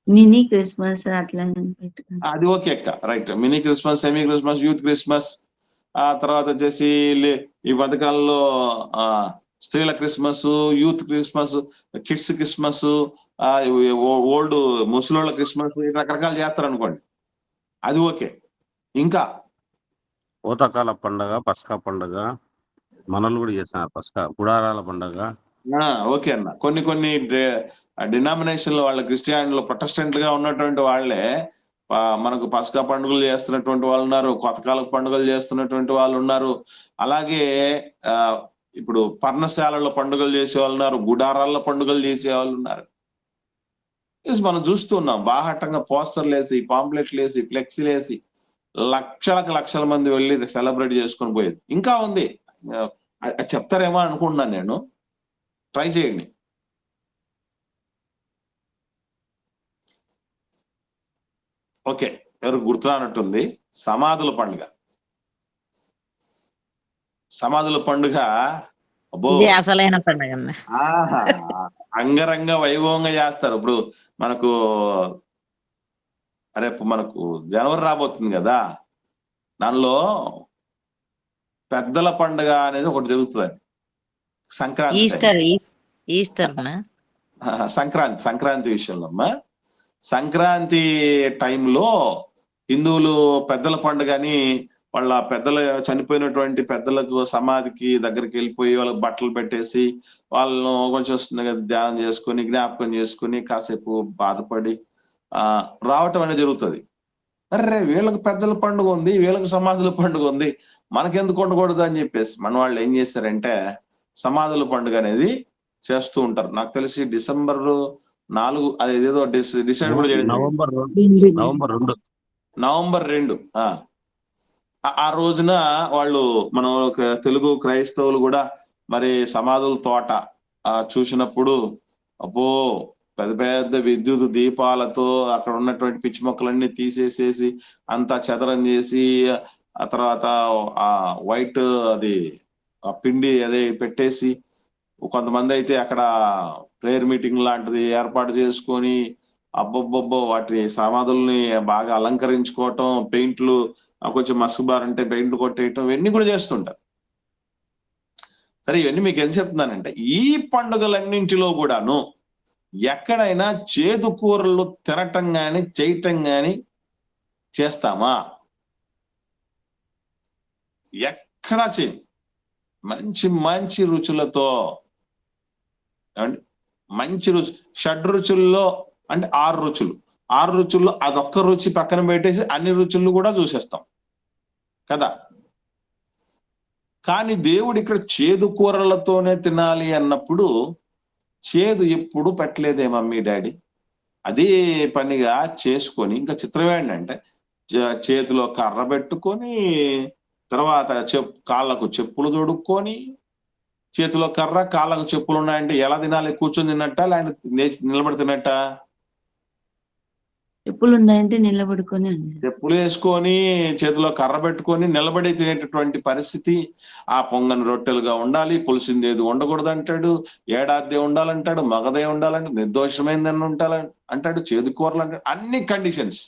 మినీ క్రిస్మస్ అట్లా అది ఓకే అక్క, right. Mini Christmas, semi Christmas, youth Christmas, ఆ తర్వాత వచ్చేసి ఈ పథకాల్లో స్త్రీల Christmas, youth Christmas, kids Christmas, old ముసలోళ్ళ క్రిస్మస్, రకరకాలు చేస్తారు అనుకోండి, అది ఓకే. ఇంకా ఊతకాల పండుగ, పస్కా పండుగ మనలు కూడా చేస్తున్నారు. పస్కా గుడారాల పండుగ ఓకే అన్న. కొన్ని డినామినేషన్ వాళ్ళ క్రిస్టియానిటీలో ప్రొటెస్టెంట్ గా ఉన్నటువంటి వాళ్ళే మనకు పస్కా పండుగలు చేస్తున్నటువంటి వాళ్ళు ఉన్నారు, కొత్తకాల పండుగలు చేస్తున్నటువంటి వాళ్ళు ఉన్నారు. అలాగే ఇప్పుడు పర్ణశాలలో పండుగలు చేసే వాళ్ళు ఉన్నారు, గుడారాల్లో పండుగలు చేసే వాళ్ళు ఉన్నారు. మనం చూస్తున్నాం బాహాటంగా పోస్టర్లు వేసి, పాంప్లెట్లు వేసి, ఫ్లెక్సీలు వేసి లక్షల మంది వెళ్ళి సెలబ్రేట్ చేసుకొని పోయేది. ఇంకా ఉంది, చెప్తారేమో అనుకుంటున్నాను నేను, ట్రై చేయండి. ఓకే, ఎవరు గుర్తురానట్టుంది. సమాధుల పండుగ. సమాధుల పండుగ అబ్బో అసలైన పండుగ అంగరంగ వైభవంగా చేస్తారు. ఇప్పుడు రేపు మనకు జనవరి రాబోతుంది కదా, దానిలో పెద్దల పండుగ అనేది ఒకటి జరుగుతుంది. సంక్రాంతి విషయంలో అమ్మా, సంక్రాంతి టైంలో హిందువులు పెద్దల పండుగ అని వాళ్ళ పెద్దలు చనిపోయినటువంటి పెద్దలకు సమాధికి దగ్గరికి వెళ్ళిపోయి వాళ్ళకి బట్టలు పెట్టేసి వాళ్ళను కొంచెం ధ్యానం చేసుకొని జ్ఞాపకం చేసుకొని కాసేపు బాధపడి రావటం అనేది జరుగుతుంది. అరే వీళ్ళకి పెద్దల పండుగ ఉంది, వీళ్ళకి సమాధుల పండుగ ఉంది, మనకెందుకు ఉండకూడదు అని చెప్పేసి మన వాళ్ళు ఏం చేశారంటే సమాధుల పండుగ అనేది చేస్తూ ఉంటారు. నాకు తెలిసి December 4 అది ఏదో డిసైడ్ కూడా చేయడం, November 2 ఆ రోజున వాళ్ళు మనం తెలుగు క్రైస్తవులు కూడా మరి సమాధుల తోట చూసినప్పుడు అబ్బో పెద్ద విద్యుత్ దీపాలతో అక్కడ ఉన్నటువంటి పిచ్చి మొక్కలన్నీ తీసేసేసి అంతా చదరం చేసి ఆ తర్వాత ఆ వైట్ అది ఆ పిండి అదే పెట్టేసి కొంతమంది అయితే అక్కడ ప్రేయర్ మీటింగ్ లాంటిది ఏర్పాటు చేసుకొని అబ్బబ్బబ్బో వాటి సమాధుల్ని బాగా అలంకరించుకోవటం, పెయింట్లు కొంచెం మసుబారంటే పెయింట్లు కొట్టేయటం, ఇవన్నీ కూడా చేస్తుంటారు. సరే, ఇవన్నీ మీకు ఏం చెప్తున్నానంటే ఈ పండుగలన్నింటిలో కూడాను ఎక్కడైనా చేదు కూరలు తినటం గాని చేయటం గాని చేస్తామా? ఎక్కడా చేయం. మంచి రుచులతో, మంచి రుచి, షడ్రుచుల్లో అంటే 6 రుచులు, 6 రుచుల్లో అదొక్క రుచి పక్కన పెట్టేసి అన్ని రుచులు కూడా చూసేస్తాం కదా. కానీ దేవుడు ఇక్కడ చేదు కూరలతోనే తినాలి అన్నప్పుడు చేదు ఎప్పుడు పెట్టలేదే మమ్మీ డాడీ. అదే పనిగా చేసుకొని, ఇంకా చిత్రం ఏంటంటే చేతిలో కర్ర పెట్టుకొని తర్వాత కాళ్ళకు చెప్పులు తొడుక్కొని, చేతిలో కర్ర కాళ్ళకు చెప్పులు ఉన్నాయంటే ఎలా తినాలి? కూర్చొని తిన్నట్ట లేకపోతే నిలబడి తిన్నట్ట? చెప్పులు ఉన్నాయంటే నిలబడుకొని, చెప్పులు వేసుకొని చేతిలో కర్ర పెట్టుకొని నిలబడి తినేటటువంటి పరిస్థితి. ఆ పొంగని రొట్టెలుగా ఉండాలి, పులిసిందేది ఉండకూడదు అంటాడు, ఏడాదే ఉండాలంటాడు, మగదే ఉండాలంటే, నిర్దోషమైందని ఉండాలని అంటాడు, చేదు కూరలు అంటాడు, అన్ని కండిషన్స్.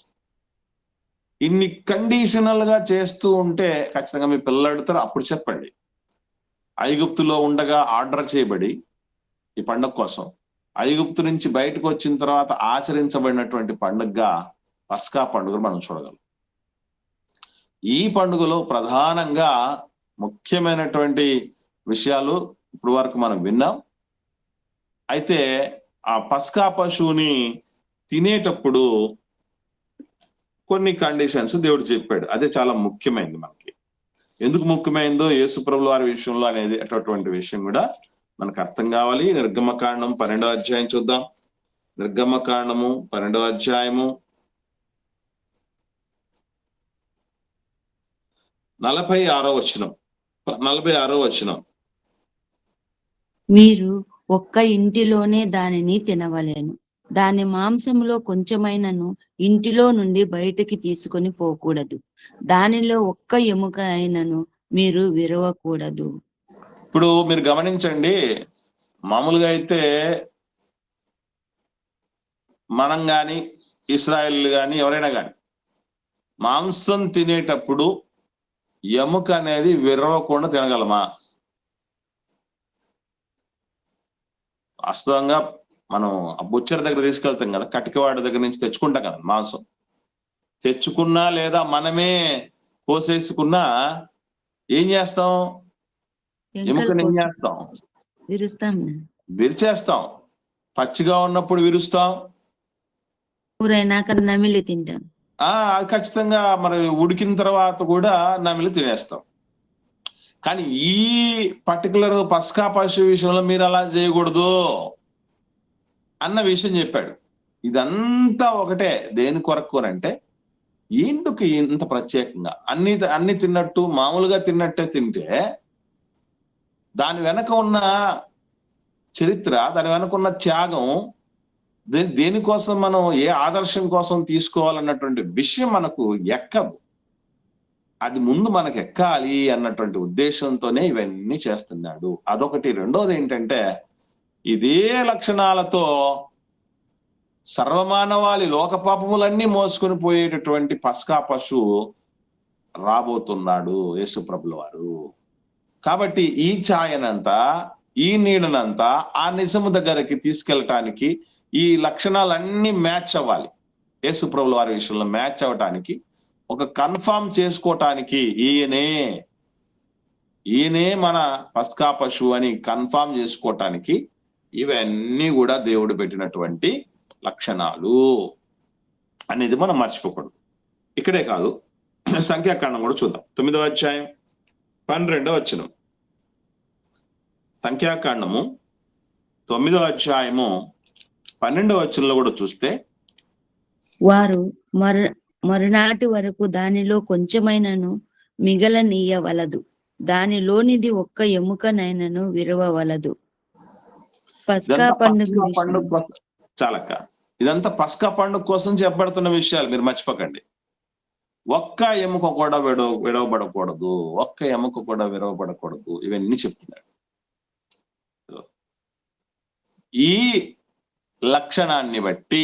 ఇన్ని కండిషనల్ గా చేస్తూ ఉంటే ఖచ్చితంగా మీ పిల్లలు అడుగుతారు. అప్పుడు చెప్పండి, ఐగుప్తులో ఉండగా ఆర్డర్ చేయబడి ఈ పండుగ కోసం ఐగుప్తు నుంచి బయటకు వచ్చిన తర్వాత ఆచరించబడినటువంటి పండుగగా పస్కా పండుగను మనం చూడగలం. ఈ పండుగలో ప్రధానంగా ముఖ్యమైనటువంటి విషయాలు ఇప్పుడు వరకు మనం విన్నాం. అయితే ఆ పస్కా పశువుని తినేటప్పుడు కొన్ని కండిషన్స్ దేవుడు చెప్పాడు. అదే చాలా ముఖ్యమైనది మనకి. ఎందుకు ముఖ్యమైనదో యేసుప్రభుల వారి విషయంలో అనేది అటువంటి విషయం కూడా మనకు అర్థం కావాలి. నిర్గమకాండం 12వ అధ్యాయం చూద్దాం. నిర్గమకాండము 12వ అధ్యాయము 46వ వచనం. 46వ వచనం. మీరు ఒక్క ఇంటిలోనే దానిని తినవలెను. దాని మాంసములో కొంచెమైనను ఇంటిలో నుండి బయటికి తీసుకొని పోకూడదు. దానిలో ఒక్క ఎముక అయినను మీరు విరవకూడదు. ఇప్పుడు మీరు గమనించండి, మామూలుగా అయితే మనం గాని ఇశ్రాయేల్ గాని ఎవరైనా గాని మాంసం తినేటప్పుడు ఎముక అనేది విరవకుండా తినగలమా? వాస్తవంగా మనం ఆ బుచ్చర్ దగ్గర తీసుకెళ్తాం కదా, కటికవాడి దగ్గర నుంచి తెచ్చుకుంటాం కదా మాంసం. తెచ్చుకున్నా లేదా మనమే కోసేసుకున్నా ఏం చేస్తాం? ఎముకని ఏం చేస్తాం? విరుస్తాం, విరిచేస్తాం. పచ్చిగా ఉన్నప్పుడు విరుస్తాం, ఊరైనాక నమిలి తింటాం. అది ఖచ్చితంగా మరి ఉడికిన తర్వాత కూడా నమిలి తినేస్తాం. కానీ ఈ పర్టికులర్ పస్కా పశువు విషయంలో మీరు అలా చేయకూడదు అన్న విషయం చెప్పాడు. ఇదంతా ఒకటే. దేని కొరకు అంటే ఎందుకు ఇంత ప్రత్యేకంగా అన్ని తిన్నట్టు మామూలుగా తిన్నట్టే తింటే దాని వెనక ఉన్న చరిత్ర, దాని వెనక ఉన్న త్యాగం, దేనికోసం మనం ఏ ఆదర్శం కోసం తీసుకోవాలన్నటువంటి విషయం మనకు ఎక్కదు. అది ముందు మనకు ఎక్కాలి అన్నటువంటి ఉద్దేశంతోనే ఇవన్నీ చేస్తున్నాడు. అదొకటి. రెండోది ఏంటంటే ఇదే లక్షణాలతో సర్వమానవాళి లోక పాపములన్నీ మోసుకొని పోయేటటువంటి పస్కా పశువు రాబోతున్నాడు యేసుప్రభుల వారు. కాబట్టి ఈ ఛాయనంతా, ఈ నీడనంతా ఆ నిజము దగ్గరికి తీసుకెళ్ళటానికి ఈ లక్షణాలన్నీ మ్యాచ్ అవ్వాలి. యేసుప్రభుల వారి విషయంలో మ్యాచ్ అవ్వటానికి, ఒక కన్ఫర్మ్ చేసుకోవటానికి ఈయనే మన పస్కా పశువు అని కన్ఫర్మ్ చేసుకోవటానికి ఇవన్నీ కూడా దేవుడు పెట్టినటువంటి లక్షణాలు అనేది మనం మర్చిపోకూడదు. ఇక్కడే కాదు, సంఖ్యాకాండం కూడా చూద్దాం. 9వ అధ్యాయం 12వ వచనం. సంఖ్యాకాండము 9వ అధ్యాయము 12వ వచనంలో కూడా చూస్తే, వారు మరునాటి వరకు దానిలో కొంచెమైనను మిగలనీయవలదు. దానిలోనిది ఒక్క ఎముకనైనను విరవవలదు. పస్కా పండుగ చాలక్క, ఇదంతా పస్కా పండుగ కోసం చెప్పబడుతున్న విషయాలు మీరు మర్చిపోకండి. ఒక్క ఎముక కూడా విడవబడకూడదు, ఒక్క ఎముక కూడా విరవబడకూడదు, ఇవన్నీ చెప్తున్నాడు. ఈ లక్షణాన్ని బట్టి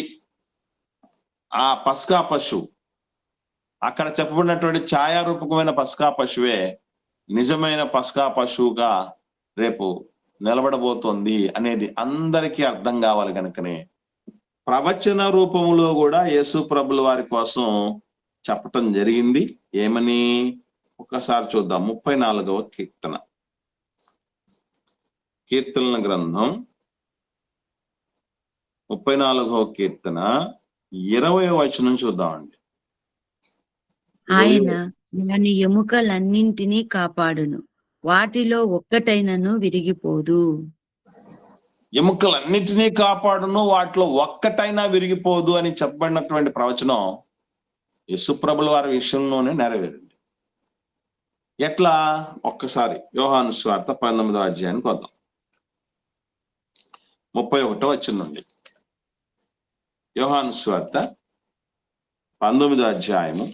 ఆ పస్కా పశువు, అక్కడ చెప్పబడినటువంటి ఛాయారూపకమైన పస్కా పశువే నిజమైన పస్కా పశువుగా రేపు నిలబడబోతోంది అనేది అందరికీ అర్థం కావాలి. కనుకనే ప్రవచన రూపంలో కూడా యేసు ప్రభుల వారి కోసం చెప్పటం జరిగింది. ఏమని ఒక్కసారి చూద్దాం. 34వ కీర్తన, కీర్తనల గ్రంథం 34వ కీర్తన 20వ వచనం చూద్దామండి. ఆయన దాని ఎముకలన్నింటినీ కాపాడును, వాటిలో ఒక్కటైనను విరిగిపోదు. ఎముకలన్నిటినీ కాపాడును, వాటిలో ఒక్కటైనా విరిగిపోదు అని చెప్పబడినటువంటి ప్రవచనం యేసుప్రభుల వారి విషయంలోనే నెరవేరింది. ఎట్లా? ఒక్కసారి యోహాను సువార్త 19వ అధ్యాయానికి వద్దాం. 31వ వచనం నుండి. యోహాను సువార్త 19వ అధ్యాయము.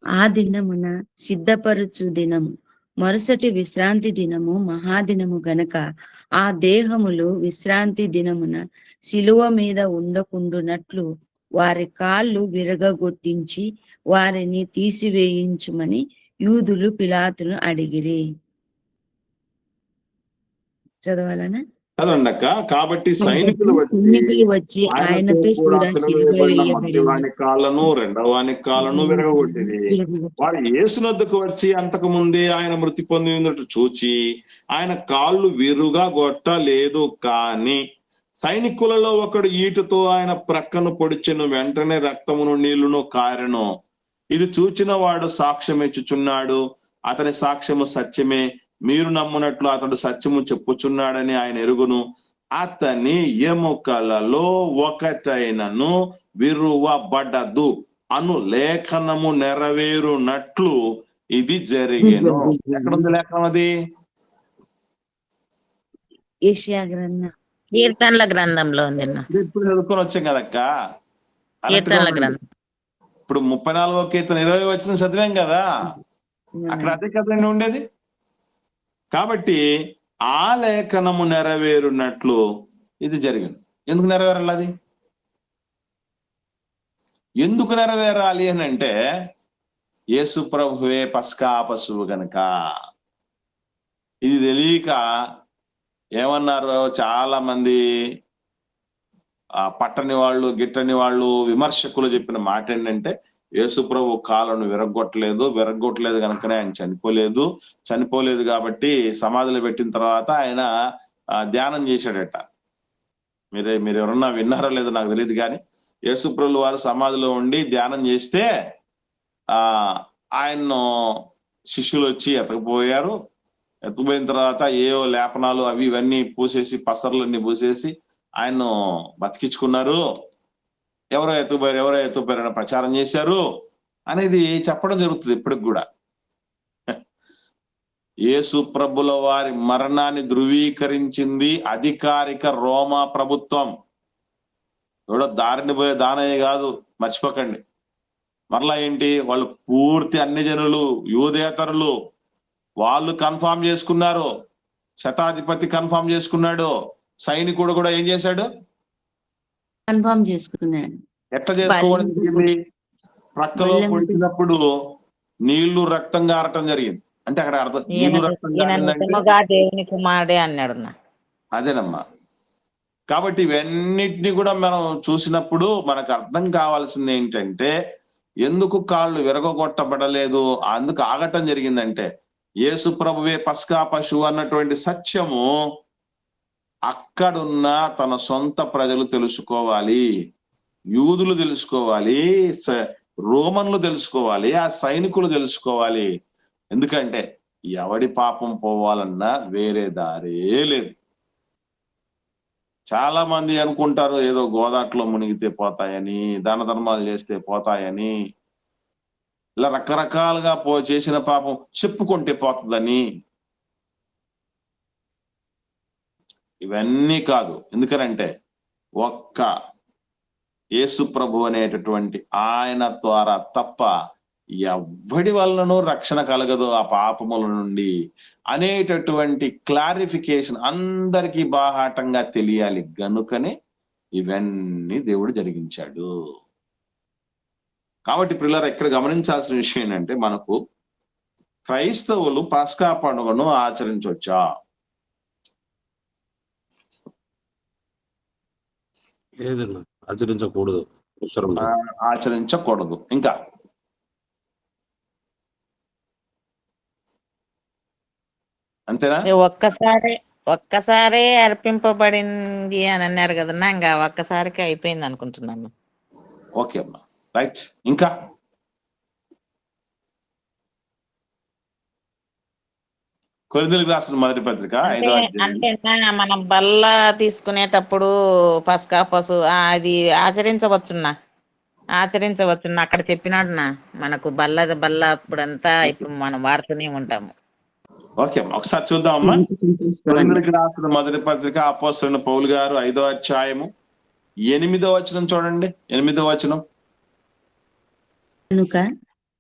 ఆ దినమున సిద్ధపరచు దినము, మరుసటి విశ్రాంతి దినము మహాదినము గనక ఆ దేహములు విశ్రాంతి దినమున శిలువ మీద ఉండకుండునట్లు వారి కాళ్ళు విరగగొట్టించి వారిని తీసివేయించుమని యూదులు పిలాతును అడిగిరి. చదవాలనా? కదండక్క. కాబట్టి సైనికులు వచ్చి ఆయనతో ఆయనతో కూడా కూడా సిలువేయబడిన మొదటివాని కాళ్ళను రెండవాని కాళ్ళను విరగొట్టింది. వాడు యేసునొద్దకు వచ్చి అంతకు ముందే ఆయన మృతి పొంది ఉన్నట్టు చూచి ఆయన కాళ్ళు విరుగా కొట్టలేదు. కానీ సైనికులలో ఒకడు ఈటుతో ఆయన ప్రక్కను పొడిచెను, వెంటనే రక్తమును నీళ్లును కారెను. ఇది చూచిన వాడు సాక్ష్యం ఇచ్చుచున్నాడు, అతని సాక్ష్యము సత్యమే, మీరు నమ్మునట్లు అతడు సత్యము చెప్పుచున్నాడని ఆయన ఎరుగును. అతని ఎముకలలో ఒకటైనను విరువబడదు అను లేఖనము నెరవేరునట్లు ఇది జరిగేను. ఎక్కడుంది లేఖనం? అది యెషయా గ్రంథం, కీర్తనల గ్రంథంలో ఉంది. ఇప్పుడు చదువుకొని వచ్చాం కదక్క. కీర్తనల గ్రంథం ఇప్పుడు 34వ కీర్తన 20 వచనం చదివాం కదా, అక్కడ అదే కదండి ఉండేది. కాబట్టి ఆ లేఖనము నెరవేరునట్లు ఇది జరిగింది. ఎందుకు నెరవేరాలి? అది ఎందుకు నెరవేరాలి అని అంటే యేసు ప్రభువే పస్కా పశువు గనక. ఇది తెలియక ఏమన్నారు చాలా మంది పట్టని వాళ్ళు, గిట్టని వాళ్ళు, విమర్శకులు చెప్పిన మాట ఏంటంటే యేసు ప్రభు కాళ్ళను విరగొట్టలేదు కనుకనే ఆయన చనిపోలేదు కాబట్టి సమాధిలో పెట్టిన తర్వాత ఆయన ధ్యానం చేశాడట. మీరు ఎవరన్నా విన్నారో లేదో నాకు తెలియదు, కానీ యేసు ప్రభువు వారు సమాధిలో ఉండి ధ్యానం చేస్తే ఆయన్ను శిష్యులు వచ్చి ఎతకపోయారు. ఎత్తుపోయిన తర్వాత ఏవో లేపనాలు అవి ఇవన్నీ పూసేసి, పసర్లన్నీ పూసేసి ఆయన్ను బతికించుకున్నారు. ఎవరో ఎత్తుపోయారని ప్రచారం చేశారు అనేది చెప్పడం జరుగుతుంది ఇప్పటికి కూడా. యేసు ప్రభుల వారి మరణాన్ని ధృవీకరించింది అధికారిక రోమా ప్రభుత్వం. ఎవడో దారిని పోయే దానయ్య కాదు, మర్చిపోకండి. మరలా ఏంటి, వాళ్ళు పూర్తి అన్ని జనులు, యూదేతరులు, వాళ్ళు కన్ఫామ్ చేసుకున్నారు. శతాధిపతి కన్ఫామ్ చేసుకున్నాడు. సైనికుడు కూడా ఏం చేశాడు? కన్ఫామ్ చేసుకున్నాడు. ఎట్లా చేసుకోవాలి? ప్రక్కలో పొడిచినప్పుడు నీళ్లు రక్తం గారటం జరిగింది. అంటే అక్కడ అర్థం నీళ్లు రక్తం దేవుని కుమారుడే అన్నాడు. అదేనమ్మా. కాబట్టి ఇవన్నిటిని కూడా మనం చూసినప్పుడు మనకు అర్థం కావాల్సింది ఏంటంటే ఎందుకు కాళ్ళు విరగొట్టబడలేదు, అందుకు ఆగటం జరిగిందంటే యేసు ప్రభువే పస్కా పశువు అన్నటువంటి సత్యము అక్కడున్న తన సొంత ప్రజలు తెలుసుకోవాలి, యూదులు తెలుసుకోవాలి, రోమన్లు తెలుసుకోవాలి, ఆ సైనికులు తెలుసుకోవాలి. ఎందుకంటే ఎవడి పాపం పోవాలన్నా వేరే దారే లేదు. చాలా మంది అనుకుంటారు ఏదో గోదాట్లో మునిగితే పోతాయని, దాన ధర్మాలు చేస్తే పోతాయని, ఇలా రకరకాలుగా చేసిన పాపం చెప్పుకుంటే పోతుందని. ఇవన్నీ కాదు. ఎందుకనంటే ఒక్క యేసు ప్రభు అనేటటువంటి ఆయన ద్వారా తప్ప ఎవ్వడి వలనను రక్షణ కలగదు ఆ పాపముల నుండి అనేటటువంటి క్లారిఫికేషన్ అందరికీ బాహాటంగా తెలియాలి గనుకనే ఇవన్నీ దేవుడు జరిగించాడు. కాబట్టి పిల్లలు ఇక్కడ గమనించాల్సిన విషయం ఏంటంటే మనకు క్రైస్తవులు పస్కా పండుగను ఆచరించవచ్చా? లేదన్నా, ఆచరించకూడదు. ఆచరించకూడదు. ఇంకా అంతేనా? ఒక్కసారే అర్పింపబడింది అని అన్నారు కదన్నా, ఇంకా ఒక్కసారికి అయిపోయింది అనుకుంటున్నాను. ఓకే అమ్మా, రైట్. ఇంకా కొరింథీయులకు రాసిన మొదటి పత్రిక 5వ అధ్యాయం. అంటే మనం బల్ల తీసుకునేటప్పుడు పస్కా పశు అది ఆచరించవచ్చున్నా అక్కడ చెప్పినాడున్నా. మనకు బల్ల అప్పుడంతా ఇప్పుడు మనం వాడుతూనే ఉంటాము. ఓకే అమ్మా, ఒకసారి చూద్దామమ్మా. కొరింథీయులకు రాసిన మొదటి పత్రిక అపోస్తలుడైన పౌలు గారు 5వ అధ్యాయము 8వ వచనం చూడండి. 8వ వచనం. కనుక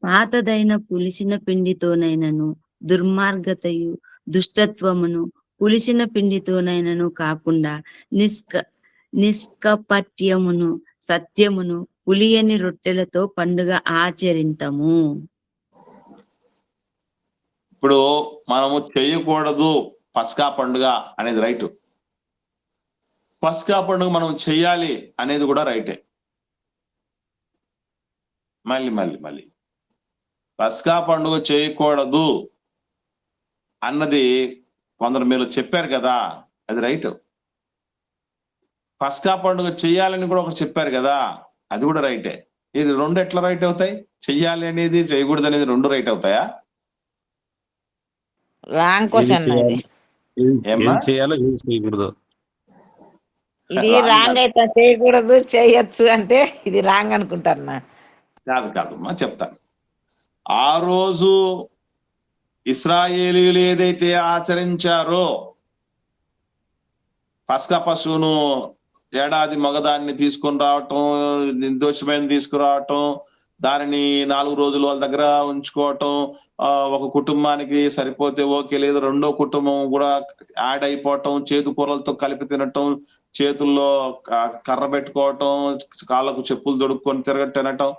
పాతదైన పులిసిన పిండితోనైనను దుర్మార్గతయు దుష్టత్వమును పులిసిన పిండితోనైనను కాకుండా నిష్కపట్యమును సత్యమును పులియని రొట్టెలతో పండుగ ఆచరింతము. ఇప్పుడు మనము చేయకూడదు పస్కా పండుగ అనేది రైట్. పస్కా పండుగ మనం చెయ్యాలి అనేది కూడా రైటే. మళ్ళీ పస్కా పండుగ చేయకూడదు అన్నది కొందరు మీరు చెప్పారు కదా, అది రైట్. పస్కా పండుగ చెయ్యాలని కూడా ఒకరు చెప్పారు కదా, అది కూడా రైటే. ఇది రెండు ఎట్లా రైట్ అవుతాయి? చెయ్యాలి అనేది చేయకూడదు అనేది రెండు రైట్ అవుతాయా? రాంగ్ క్వశ్చన్ ఇది. ఏమ్మా? ఏం చేయాలో ఏం చేయకూడదు. ఇది రాంగ్ అయితే చేయకూడదు, చేయొచ్చు అంటే ఇది రాంగ్ అనుకుంటారు. కాదమ్మా, చెప్తాను. ఆ రోజు ఇశ్రాయేలీయులు ఏదైతే ఆచరించారో, పస్కా పశువును ఏడాది మగదాన్ని తీసుకొని రావటం, నిర్దోషమైన తీసుకురావటం, దానిని 4 రోజులు వాళ్ళ దగ్గర ఉంచుకోవటం, ఒక కుటుంబానికి సరిపోతే ఓకే, లేదు రెండో కుటుంబం కూడా యాడ్ అయిపోవటం, చేదు కూరలతో కలిపి తినటం, చేతుల్లో కర్ర పెట్టుకోవటం, కాళ్ళకు చెప్పులు దొడుక్కొని తినటం,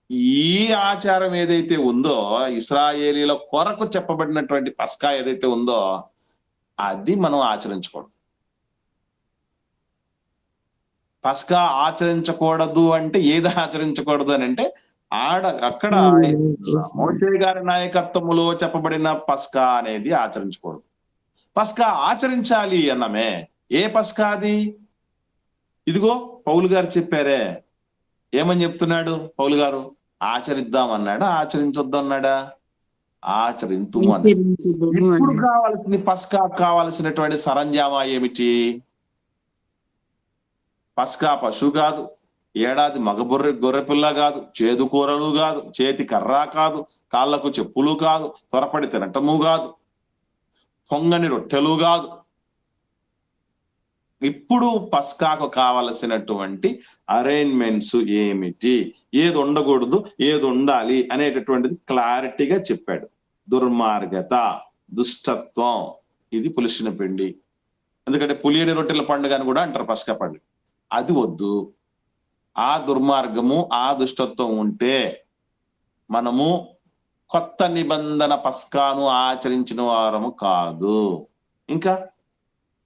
ఈ ఆచారం ఏదైతే ఉందో, ఇశ్రాయేలీల కొరకు చెప్పబడినటువంటి పస్కా ఏదైతే ఉందో అది మనం ఆచరించకూడదు. పస్కా ఆచరించకూడదు అంటే ఏది ఆచరించకూడదు అని అంటే, అక్కడ మోషే గారి నాయకత్వములో చెప్పబడిన పస్కా అనేది ఆచరించకూడదు. పస్కా ఆచరించాలి అన్నమే. ఏ పస్కా అది? ఇదిగో పౌలు గారు చెప్పారే. ఏమని చెప్తున్నాడు పౌలు గారు? ఆచరిద్దాం అన్నాడా, ఆచరించొద్దు అన్నాడా? ఆచరింతుము అన్నాడు. ఇప్పుడు కావాల్సింది, పస్కా కావాల్సినటువంటి సరంజామా ఏమిటి? పస్కా పశువు కాదు, ఏడాది గొర్రెపిల్ల కాదు, చేదు కూరలు కాదు, చేతి కర్ర కాదు, కాళ్ళకు చెప్పులు కాదు, త్వరపడి తినటము కాదు, పొంగని రొట్టెలు కాదు. ఇప్పుడు పస్కాకు కావలసినటువంటి అరేంజ్మెంట్స్ ఏమిటి, ఏది ఉండకూడదు, ఏది ఉండాలి అనేటటువంటిది క్లారిటీగా చెప్పాడు. దుర్మార్గత, దుష్టత్వం, ఇది పులిసిన పిండి. ఎందుకంటే పులియని రొట్టెల పండుగ అని కూడా అంటారు పస్కా పండుగ. అది వద్దు. ఆ దుర్మార్గము, ఆ దుష్టత్వం ఉంటే మనము కొత్త నిబంధన పస్కాను ఆచరించిన వారము కాదు. ఇంకా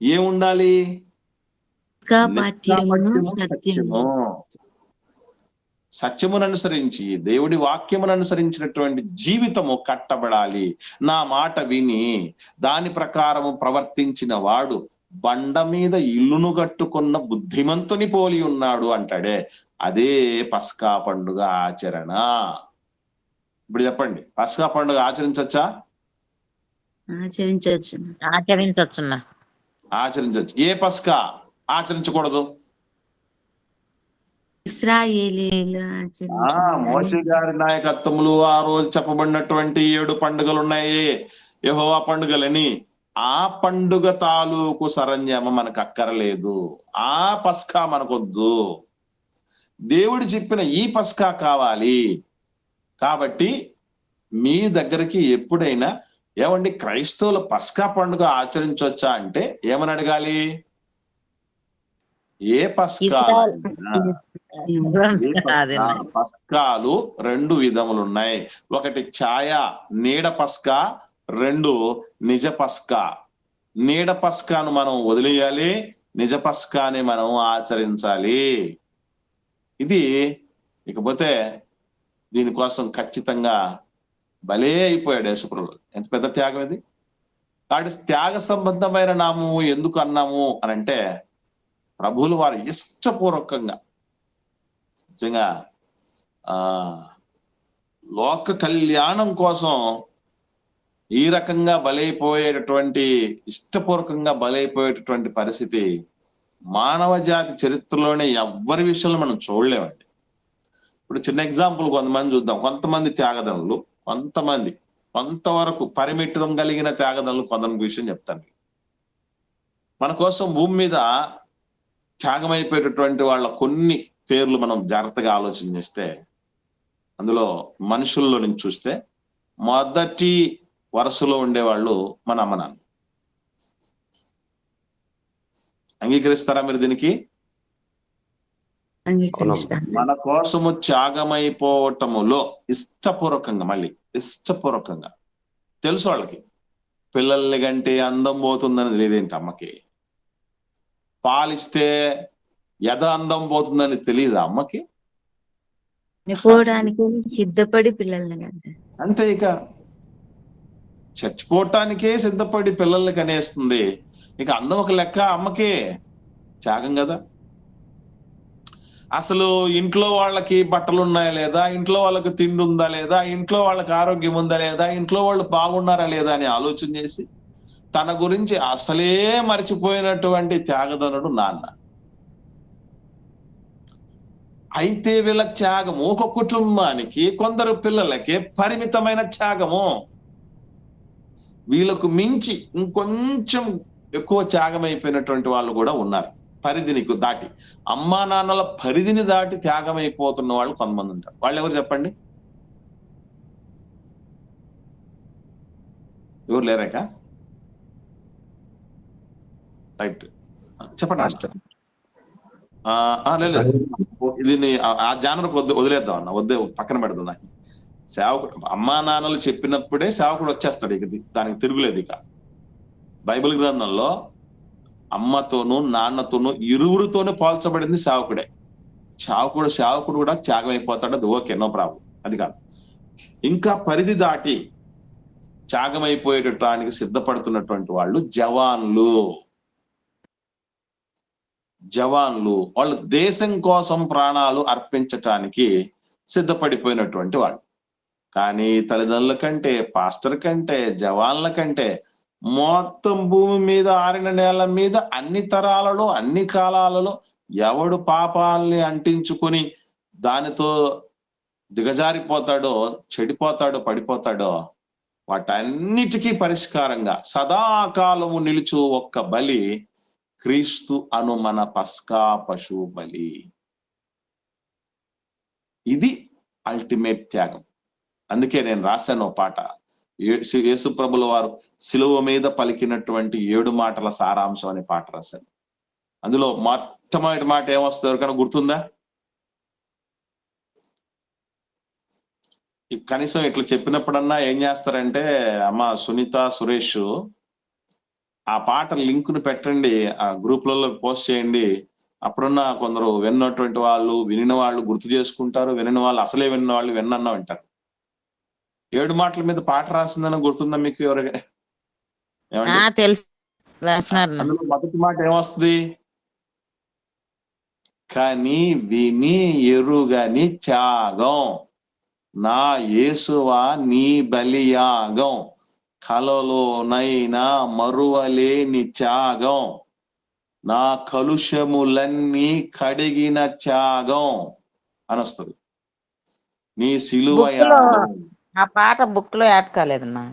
ఏముండాలి? సత్యమును అనుసరించి, దేవుడి వాక్యమును అనుసరించినటువంటి జీవితము కట్టబడాలి. నా మాట విని దాని ప్రకారము ప్రవర్తించిన వాడు బండ మీద ఇల్లును కట్టుకున్న బుద్ధిమంతుని పోలి ఉన్నాడు అంటాడే, అదే పస్కా పండుగ ఆచరణ. ఇప్పుడు చెప్పండి, పస్కా పండుగ ఆచరించొచ్చా? ఆచరించవచ్చు. ఏ పస్కా ఆచరించకూడదు? మోషే గారి నాయకత్వములు ఆ రోజు చెప్పబడినటువంటి 7 పండుగలు ఉన్నాయి, యెహోవా పండుగలని. ఆ పండుగ తాలూకు సరంజామం మనకు అక్కరలేదు. ఆ పస్కా మనకొద్దు. దేవుడు చెప్పిన ఈ పస్కా కావాలి. కాబట్టి మీ దగ్గరికి ఎప్పుడైనా ఏమండి క్రైస్తవుల పస్కా పండుగ ఆచరించవచ్చా అంటే ఏమని అడగాలి? ఏ పస్కా? పస్కాలు 2 విధములు ఉన్నాయి. ఒకటి ఛాయ నీడ పస్కా, 2 నిజ పస్కా. నీడ పస్కాను మనం వదిలేయాలి, నిజ పస్కాని మనం ఆచరించాలి. ఇది ఇకపోతే దీనికోసం ఖచ్చితంగా భలే అయిపోయాడు యేసుప్రభువు. ఎంత పెద్ద త్యాగం ఇది! కాబట్టి త్యాగ సంబంధమైన నామము ఎందుకు అన్నాము అని అంటే, ప్రభువులు వారు ఇష్టపూర్వకంగా నిజంగా లోక కళ్యాణం కోసం ఈ రకంగా బలైపోయేటటువంటి, ఇష్టపూర్వకంగా బలైపోయేటటువంటి పరిస్థితి మానవ జాతి చరిత్రలోనే ఎవ్వరి విషయంలో మనం చూడలేమండి. ఇప్పుడు చిన్న ఎగ్జాంపుల్ కొంతమంది చూద్దాం. కొంతమంది త్యాగదనులు, కొంతవరకు పరిమితం కలిగిన త్యాగదనులు కొంతమంది విషయం చెప్తాను. మన కోసం భూమి మీద త్యాగమైపోయేటటువంటి వాళ్ళ కొన్ని పేర్లు మనం జాగ్రత్తగా ఆలోచన చేస్తే, అందులో మనుషుల్లో నుంచి చూస్తే మొదటి వరుసలో ఉండేవాళ్ళు మన అమ్మ నాన్న. అంగీకరిస్తారా మీరు దీనికి? మన కోసము త్యాగమైపోవటములో ఇష్టపూర్వకంగా, మళ్ళీ ఇష్టపూర్వకంగా, తెలుసు వాళ్ళకి పిల్లల్ని కంటే అందం పోతుందని లేదేంటి అమ్మకి. పాలిస్తే ఎద అందం పోతుందని తెలియదు అమ్మకి. చనిపోవడానికి సిద్ధపడి పిల్లల్ని కంటారు. అంతే, ఇక చచ్చిపోవటానికే సిద్ధపడి పిల్లల్ని కనేస్తుంది. ఇక అందం ఒక లెక్క అమ్మకే త్యాగం కదా. అసలు ఇంట్లో వాళ్ళకి బట్టలు ఉన్నాయా లేదా, ఇంట్లో వాళ్ళకి తిండి ఉందా లేదా, ఇంట్లో వాళ్ళకి ఆరోగ్యం ఉందా లేదా, ఇంట్లో వాళ్ళు బాగున్నారా లేదా అని ఆలోచన చేసి తన గురించి అసలే మర్చిపోయినటువంటి త్యాగధనుడు నాన్న. అయితే వీళ్ళ త్యాగము ఒక కుటుంబానికి, కొందరు పిల్లలకి పరిమితమైన త్యాగము. వీళ్ళకు మించి ఇంకొంచెం ఎక్కువ త్యాగం అయిపోయినటువంటి వాళ్ళు కూడా ఉన్నారు. పరిధిని దాటి, అమ్మా నాన్నల పరిధిని దాటి త్యాగం అయిపోతున్న వాళ్ళు కొంతమంది ఉంటారు. వాళ్ళు ఎవరు చెప్పండి? ఎవరు లేరాక? రైట్, చెప్పండి. లేదు, దీన్ని ఆ జానరకు వదిలేద్దాం అన్న, వద్దే పక్కన పెడదాం. దాన్ని సేవకుడు అమ్మా నాన్నలు చెప్పినప్పుడే సేవకుడు వచ్చేస్తాడు. ఇక దానికి తిరుగులేదు. ఇక బైబిల్ గ్రంథంలో అమ్మతోనూ నాన్నతోనూ ఇరువురితోనూ పోల్చబడింది సేవకుడే. సేవకుడు కూడా త్యాగం అయిపోతాడు. అది ఓకే, నో ప్రాబ్లం. అది కాదు, ఇంకా పరిధి దాటి త్యాగం అయిపోయేటానికి సిద్ధపడుతున్నటువంటి వాళ్ళు జవాన్లు. వాళ్ళు దేశం కోసం ప్రాణాలు అర్పించటానికి సిద్ధపడిపోయినటువంటి వాళ్ళు. కానీ తల్లిదండ్రుల కంటే, పాస్టర్ కంటే, జవాన్ల కంటే మొత్తం భూమి మీద, ఆరిన నేల మీద అన్ని తరాలలో, అన్ని కాలాలలో ఎవడు పాపాలని అంటించుకొని దానితో దిగజారిపోతాడో, చెడిపోతాడో, పడిపోతాడో వాటన్నిటికీ పరిష్కారంగా సదాకాలము నిలుచు ఒక్క బలి క్రీస్తు అను మన పస్కా పశువు బలి. ఇది అల్టిమేట్ త్యాగం. అందుకే నేను రాశాను పాట, యేసు ప్రభుల వారు సిలువ మీద పలికినటువంటి 7 మాటల సారాంశం అనే పాట రాశాను. అందులో మొట్టమొదటి మాట ఏమొస్తుంది ఎవరికైనా గుర్తుందా? కనీసం ఇట్లా చెప్పినప్పుడన్నా ఏం చేస్తారంటే, అమ్మ సునీత, సురేష్ ఆ పాట లింక్ ను పెట్టండి, ఆ గ్రూప్లలో పోస్ట్ చేయండి. అప్పుడున్న కొందరు విన్నటువంటి వాళ్ళు, వినిన వాళ్ళు గుర్తు చేసుకుంటారు, వినిన వాళ్ళు అసలే విన్న వాళ్ళు విన్నన్నా వింటారు. 7 మాటల మీద పాట రాసిందని గుర్తుందా మీకు? ఎవరికి తెలుసు. అందులో మొదటి మాట ఏమొస్తుంది? కని విని ఎరుగని త్యాగం, నా యేసువా నీ బలియాగం, కలలోనైనా మరువలేని త్యాగం, నా కలుషములన్నీ కడిగిన త్యాగం అని వస్తుంది. నీ సిలువ ఆ పాట బుక్ లో యాడ్ కాలేదన్నా.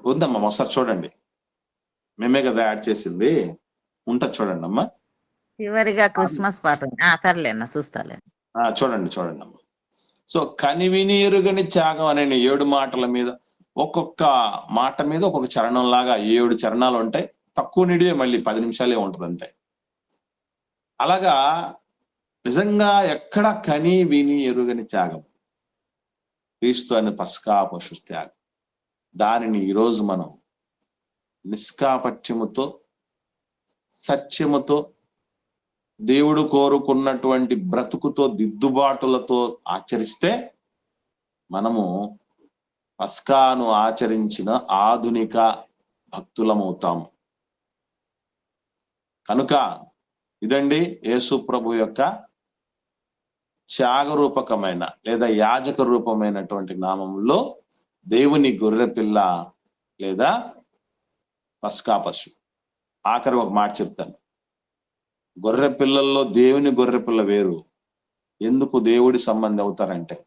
ఉందమ్మా, ఒకసారి చూడండి. మేమే కదా యాడ్ చేసింది, ఉంటుంది చూడండి అమ్మా. చివరిగా క్రిస్మస్ పాట. సర్లే అన్న, చూస్తాలే. చూడండి అమ్మా. సో కనివిని ఎరుగని త్యాగం అనే 7 మాటల మీద, ఒక్కొక్క మాట మీద ఒక్కొక్క చరణం లాగా 7 చరణాలు ఉంటాయి. తక్కువ నిడివే, మళ్ళీ 10 నిమిషాలే ఉంటుంది అంతే. అలాగా నిజంగా ఎక్కడ కని విని ఎరుగని త్యాగం క్రీస్తు అనే పస్కా పశు త్యాగం. దానిని ఈరోజు మనం నిష్కాపట్యముతో, సత్యముతో, దేవుడు కోరుకున్నటువంటి బ్రతుకుతో, దిద్దుబాటులతో ఆచరిస్తే మనము పస్కాను ఆచరించిన ఆధునిక భక్తులమవుతాము. కనుక ఇదండి యేసు ప్రభు యొక్క త్యాగరూపకమైన లేదా యాజక రూపమైనటువంటి నామంలో దేవుని గొర్రె పిల్ల లేదా పస్కా పశు. ఆఖరి ఒక మాట చెప్తాను. గొర్రె పిల్లల్లో దేవుని గొర్రె పిల్ల వేరు. ఎందుకు దేవుడి సంబంధి అవుతారంటే,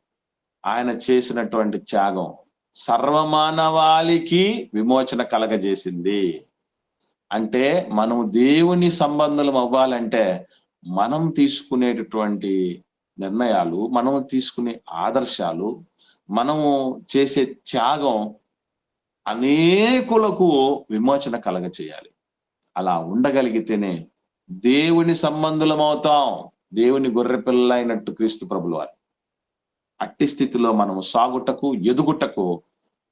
ఆయన చేసినటువంటి త్యాగం సర్వమానవాళికి విమోచన కలగజేసింది. అంటే మనం దేవుని సంబంధం అవ్వాలంటే మనం తీసుకునేటటువంటి నిర్ణయాలు, మనం తీసుకునే ఆదర్శాలు, మనము చేసే త్యాగం అనేకులకు విమోచన కలగచేయాలి. అలా ఉండగలిగితేనే దేవుని సంబంధులం అవుతాం, దేవుని గొర్రె పిల్ల అయినట్టు క్రీస్తు ప్రభుల వారు. అట్టి స్థితిలో మనము సాగుటకు, ఎదుగుటకు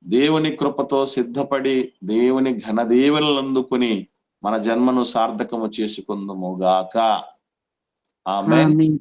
దేవుని కృపతో సిద్ధపడి దేవుని ఘనదేవులను అందుకుని మన జన్మను సార్థకము చేసుకుందుము గాక. ఆమేన్. ఆమేన్.